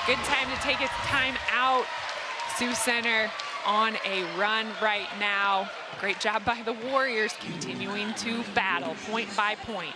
Speaker 4: Good time to take its time out. Sioux Center on a run right now. Great job by the Warriors continuing to battle point by point.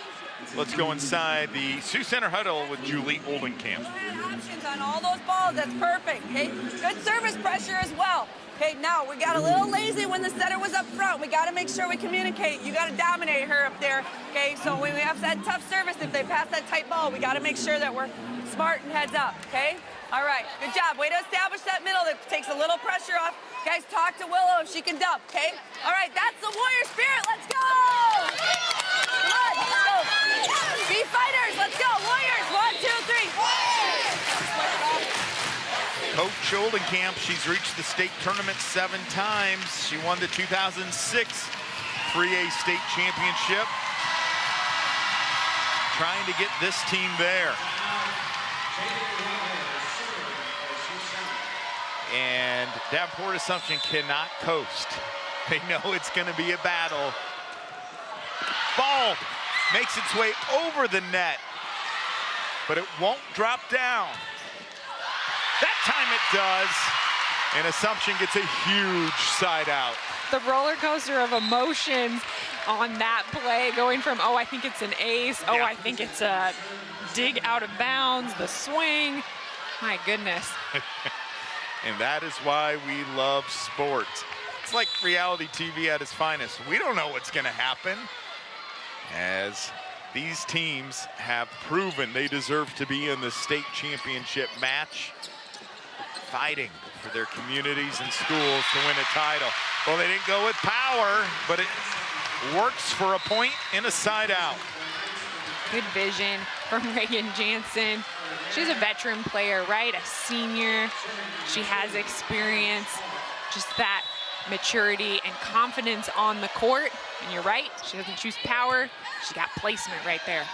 Speaker 3: Let's go inside the Sioux Center huddle with Julie Oldenkamp.
Speaker 6: Options on all those balls, that's perfect, okay? Good service pressure as well. Okay, now we got a little lazy when the setter was up front. We gotta make sure we communicate. You gotta dominate her up there, okay? So when we have that tough service, if they pass that tight ball, we gotta make sure that we're smart and heads up, okay? All right, good job. Way to establish that middle that takes a little pressure off. Guys, talk to Willow if she can dump, okay? All right, that's the Warrior spirit. Let's go! Come on, let's go. Be fighters, let's go. Warriors, 1, 2, 3.
Speaker 3: Coach Oldenkamp, she's reached the state tournament 7 times. She won the 2006 3A state championship. Trying to get this team there. And Davenport Assumption cannot coast. They know it's going to be a battle. Ball makes its way over the net, but it won't drop down. That time it does, and Assumption gets a huge side out.
Speaker 4: The roller coaster of emotions on that play, going from, oh, I think it's an ace, oh, I think it's a dig out of bounds, the swing. My goodness.
Speaker 3: And that is why we love sports. It's like reality TV at its finest. We don't know what's going to happen, as these teams have proven they deserve to be in the state championship match, fighting for their communities and schools to win a title. Well, they didn't go with power, but it works for a point and a side out.
Speaker 4: Good vision from Reagan Jansen. She's a veteran player, right? A senior. She has experience, just that maturity and confidence on the court. And you're right, she doesn't choose power. She got placement right there.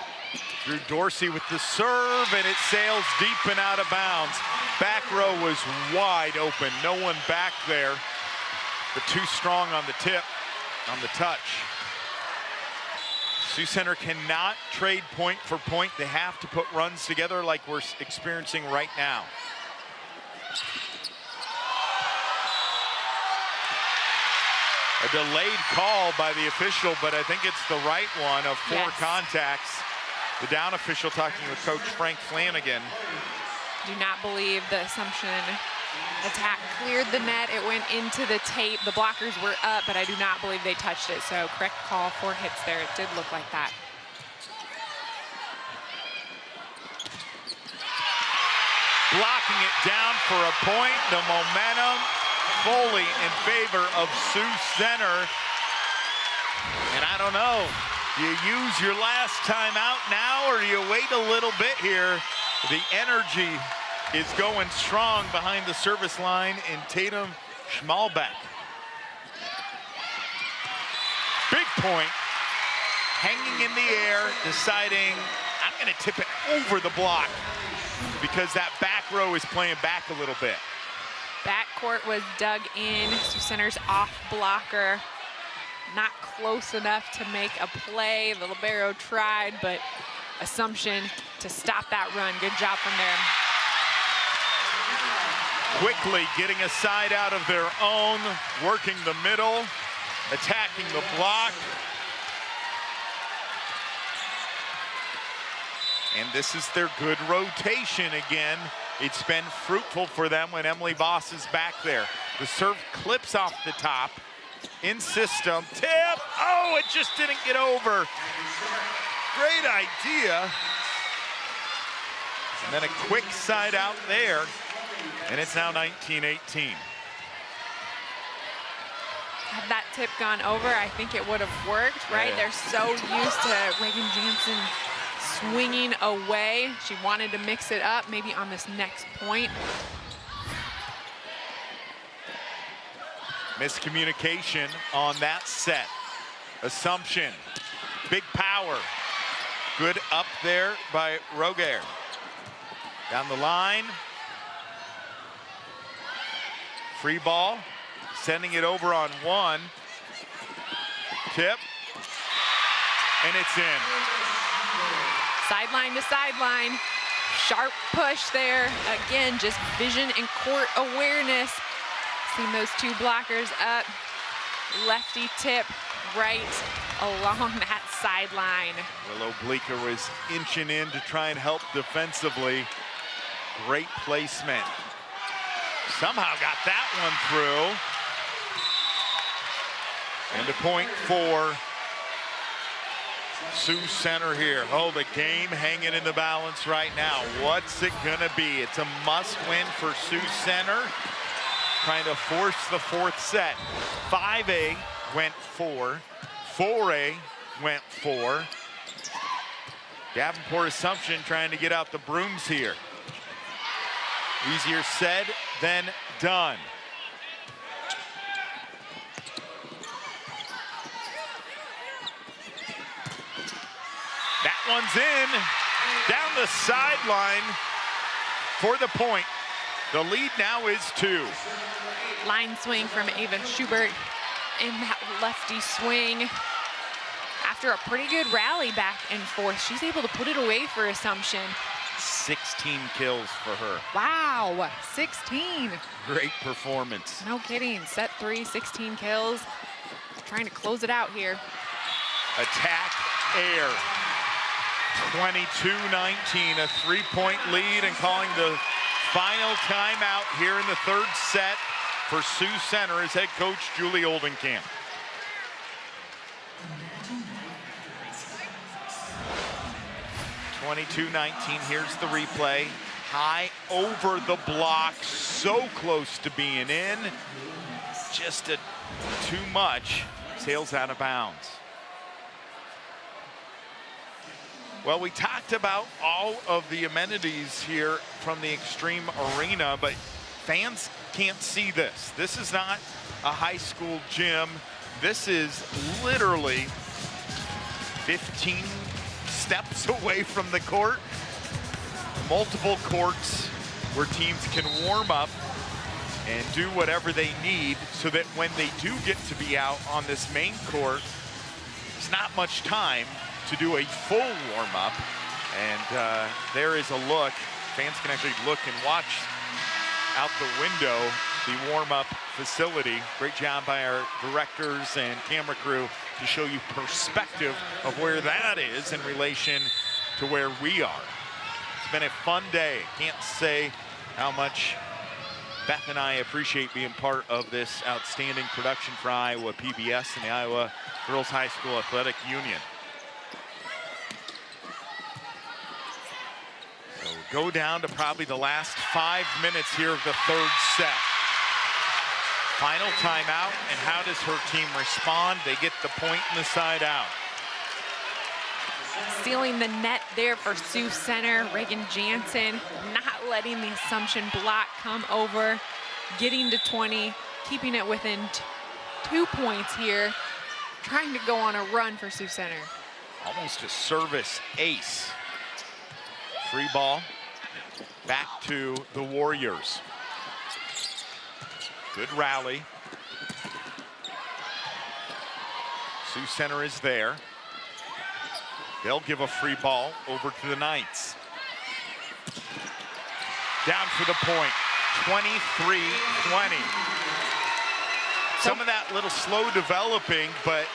Speaker 3: Drew Dorsey with the serve, and it sails deep and out of bounds. Back row was wide open. No one back there, but too strong on the tip, on the touch. Sioux Center cannot trade point for point. They have to put runs together like we're experiencing right now. A delayed call by the official, but I think it's the right one of 4 contacts. The down official talking with Coach Frank Flanagan.
Speaker 4: Do not believe the Assumption attack cleared the net. It went into the tape. The blockers were up, but I do not believe they touched it. So correct call, 4 hits there. It did look like that.
Speaker 3: Blocking it down for a point. The momentum fully in favor of Sioux Center. And I don't know, do you use your last time out now, or do you wait a little bit here? The energy is going strong behind the service line in Tatum Schmalbeck. Big point, hanging in the air, deciding I'm going to tip it over the block because that back row is playing back a little bit.
Speaker 4: Backcourt was dug in. Sioux Center's off blocker. Not close enough to make a play. The libero tried, but Assumption to stop that run. Good job from there.
Speaker 3: Quickly getting a side out of their own, working the middle, attacking the block. And this is their good rotation again. It's been fruitful for them when Emily Voss is back there. The serve clips off the top, in system, tip, oh, it just didn't get over. Great idea. And then a quick side out there, and it's now 19-18.
Speaker 4: Had that tip gone over, I think it would have worked, right?
Speaker 3: Yeah.
Speaker 4: They're so used to Reagan Jansen swinging away. She wanted to mix it up, maybe on this next point.
Speaker 3: Miscommunication on that set. Assumption, big power. Good up there by Roger. Down the line. Free ball, sending it over on one. Tip, and it's in.
Speaker 4: Sideline to sideline. Sharp push there. Again, just vision and court awareness. Mixing those two blockers up. Lefty tip right along that sideline.
Speaker 3: Willow Bleeker was inching in to try and help defensively. Great placement. Somehow got that one through. And a point for Sioux Center here. Oh, the game hanging in the balance right now. What's it gonna be? It's a must win for Sioux Center. Trying to force the fourth set. 5A went 4. 4A went 4. Davenport Assumption trying to get out the brooms here. Easier said than done. That one's in, down the sideline for the point. The lead now is 2.
Speaker 4: Line swing from Ava Schubert in that lefty swing. After a pretty good rally back and forth, she's able to put it away for Assumption.
Speaker 3: 16 kills for her.
Speaker 4: Wow, 16.
Speaker 3: Great performance.
Speaker 4: No kidding, set 3, 16 kills. Trying to close it out here.
Speaker 3: Attack air. 22-19, a 3-point lead, and calling the final timeout here in the third set for Sioux Center is head coach Julie Oldenkamp. Here's the replay. High over the block, so close to being in. Just too much. Sails out of bounds. Well, we talked about all of the amenities here from the Extreme Arena, but fans can't see this. This is not a high school gym. This is literally 15 steps away from the court. Multiple courts where teams can warm up and do whatever they need so that when they do get to be out on this main court, there's not much time to do a full warm-up. And there is a look. Fans can actually look and watch out the window the warm-up facility. Great job by our directors and camera crew to show you perspective of where that is in relation to where we are. It's been a fun day. Can't say how much Beth and I appreciate being part of this outstanding production for Iowa PBS and the Iowa Girls High School Athletic Union. So go down to probably the last 5 minutes here of the third set. Final timeout, and how does her team respond? They get the point in the side out.
Speaker 4: Sealing the net there for Sioux Center. Reagan Jansen not letting the Assumption block come over. Getting to 20, keeping it within 2 points here. Trying to go on a run for Sioux Center.
Speaker 3: Almost a service ace. Free ball back to the Warriors. Good rally. Sioux Center is there. They'll give a free ball over to the Knights. Down for the point, 23-20. Some of that little slow developing, but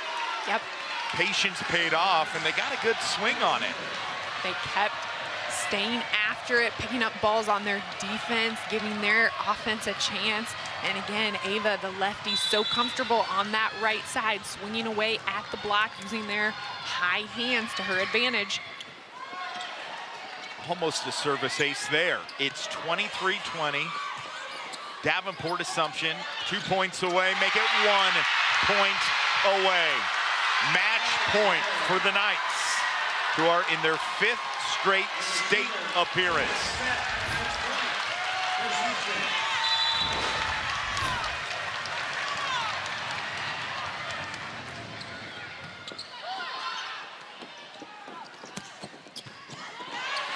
Speaker 3: patience paid off, and they got a good swing on it.
Speaker 4: They kept staying after it, picking up balls on their defense, giving their offense a chance. And again, Ava, the lefty, so comfortable on that right side, swinging away at the block, using their high hands to her advantage.
Speaker 3: Almost a service ace there. It's 23-20. Davenport Assumption, 2 points away, make it 1 point away. Match point for the Knights, who are in their 5th straight state appearance.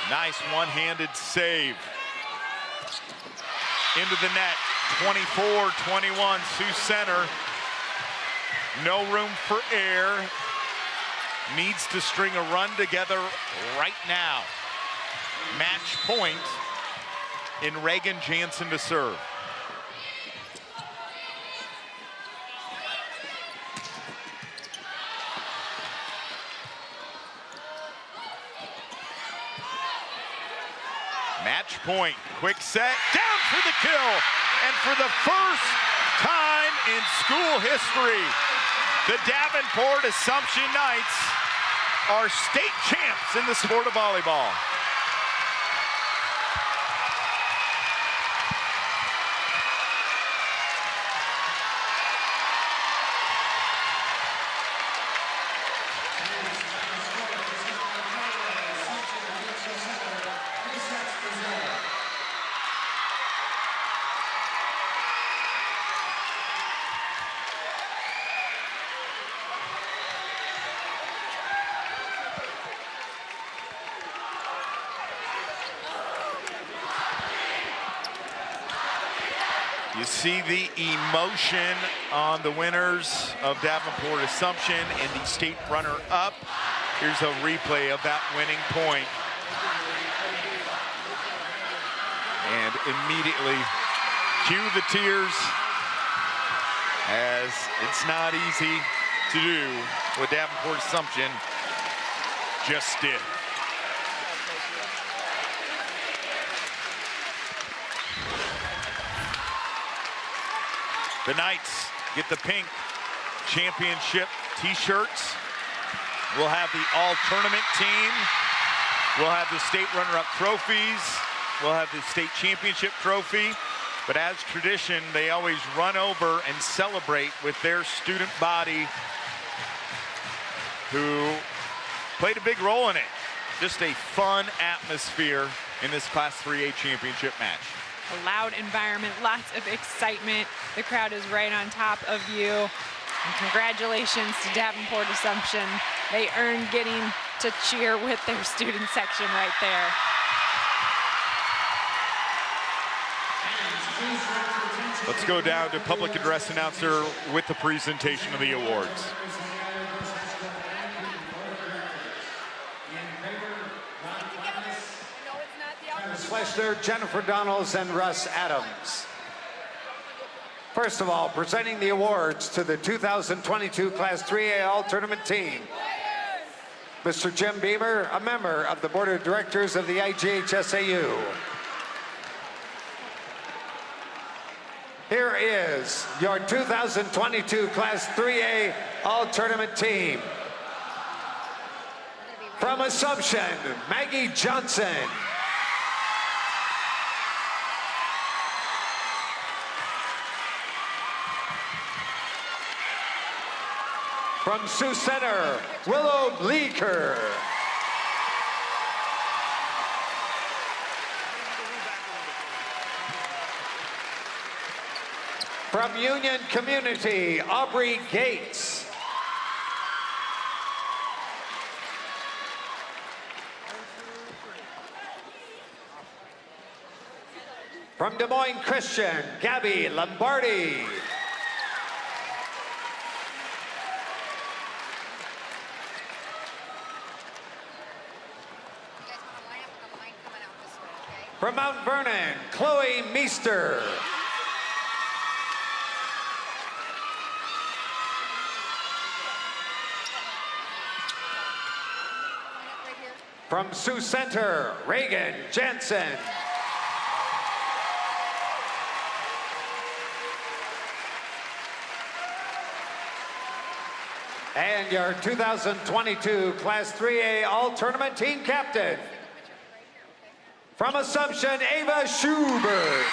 Speaker 3: Nice one-handed save. Into the net, 24-21, Sioux Center. No room for air. Needs to string a run together right now. Match point in Reagan Jansen to serve. Match point, quick set, down for the kill. And for the first time in school history, the Davenport Assumption Knights are state champs in the sport of volleyball. You see the emotion on the winners of Davenport Assumption and the state runner-up. Here's a replay of that winning point. And immediately cue the tears, as it's not easy to do what Davenport Assumption just did. The Knights get the pink championship t-shirts. We'll have the all-tournament team. We'll have the state runner-up trophies. We'll have the state championship trophy. But as tradition, they always run over and celebrate with their student body who played a big role in it. Just a fun atmosphere in this Class 3A championship match.
Speaker 4: A loud environment, lots of excitement. The crowd is right on top of you. And congratulations to Davenport Assumption. They earned getting to cheer with their student section right there.
Speaker 3: Let's go down to public address announcer with the presentation of the awards.
Speaker 5: Fleshner, Jennifer Donalds, and Russ Adams. First of all, presenting the awards to the 2022 Class 3A All-Tournament team. Mr. Jim Beamer, a member of the Board of Directors of the IGHSAU. Here is your 2022 Class 3A All-Tournament team. From Assumption, Maggie Johnson. From Sioux Center, Willow Bleeker. From Union Community, Aubrey Gates. From Des Moines Christian, Gabby Lombardi. From Mount Vernon, Chloe Meester. From Sioux Center, Reagan Jensen. And your 2022 Class 3A All-Tournament Team Captain. From Assumption, Ava Schubert.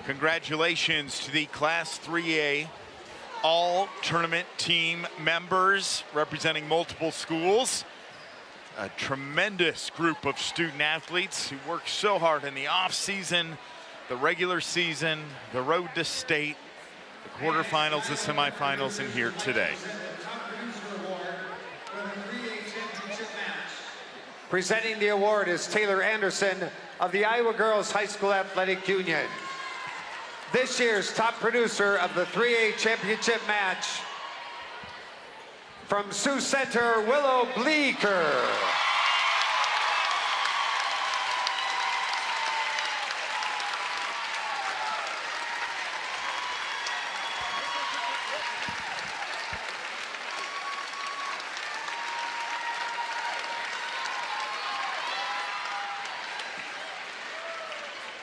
Speaker 3: Congratulations to the Class 3A All-Tournament team members representing multiple schools. A tremendous group of student athletes who work so hard in the off-season, the regular season, the road to state, the quarterfinals, the semifinals, and here today.
Speaker 5: Presenting the award is Taylor Anderson of the Iowa Girls High School Athletic Union. This year's top producer of the 3A championship match. from Sioux Center, Willow Bleeker.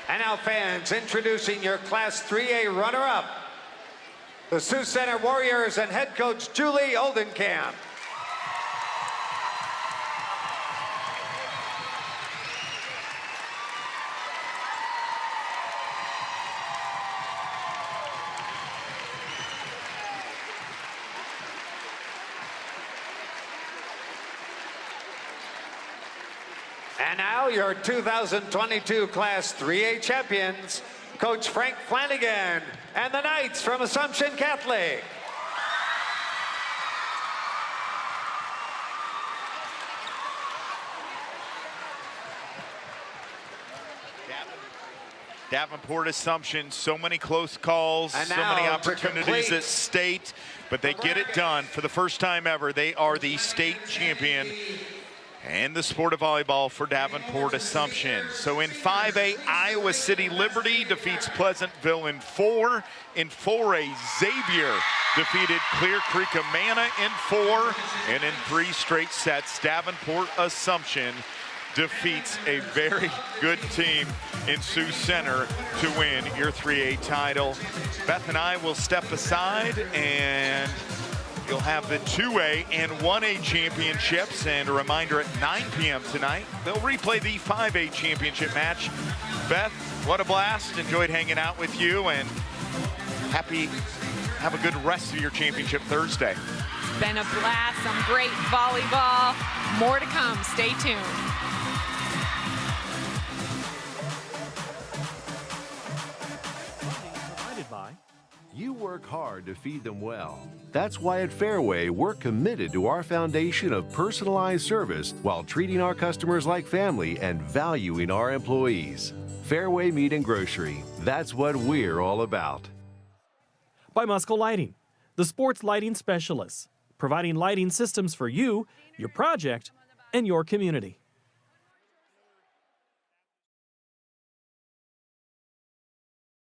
Speaker 5: And now, fans, introducing your Class 3A runner-up, the Sioux Center Warriors and head coach Julie Oldenkamp. And now your 2022 Class 3A champions, Coach Frank Flanagan and the Knights from Assumption Catholic.
Speaker 3: Davenport Assumption, so many close calls, so many opportunities at state, but they get it done for the first time ever. They are the state champion and the sport of volleyball for Davenport Assumption. So in 5A, Iowa City Liberty defeats Pleasantville in 4. In 4A, Xavier defeated Clear Creek Amana in 4. And in 3 straight sets, Davenport Assumption defeats a very good team in Sioux Center to win your 3A title. Beth and I will step aside, and you'll have the 2A and 1A championships, and a reminder at 9 p.m. tonight, they'll replay the 5A championship match. Beth, what a blast. Enjoyed hanging out with you, and have a good rest of your championship Thursday.
Speaker 4: It's been a blast, some great volleyball. More to come, stay tuned.
Speaker 1: Provided by
Speaker 2: You work hard to feed them well. That's why at Fareway, we're committed to our foundation of personalized service while treating our customers like family and valuing our employees. Fareway Meat and Grocery, that's what we're all about.
Speaker 1: by Musco Lighting, the sports lighting specialists, providing lighting systems for you, your project, and your community.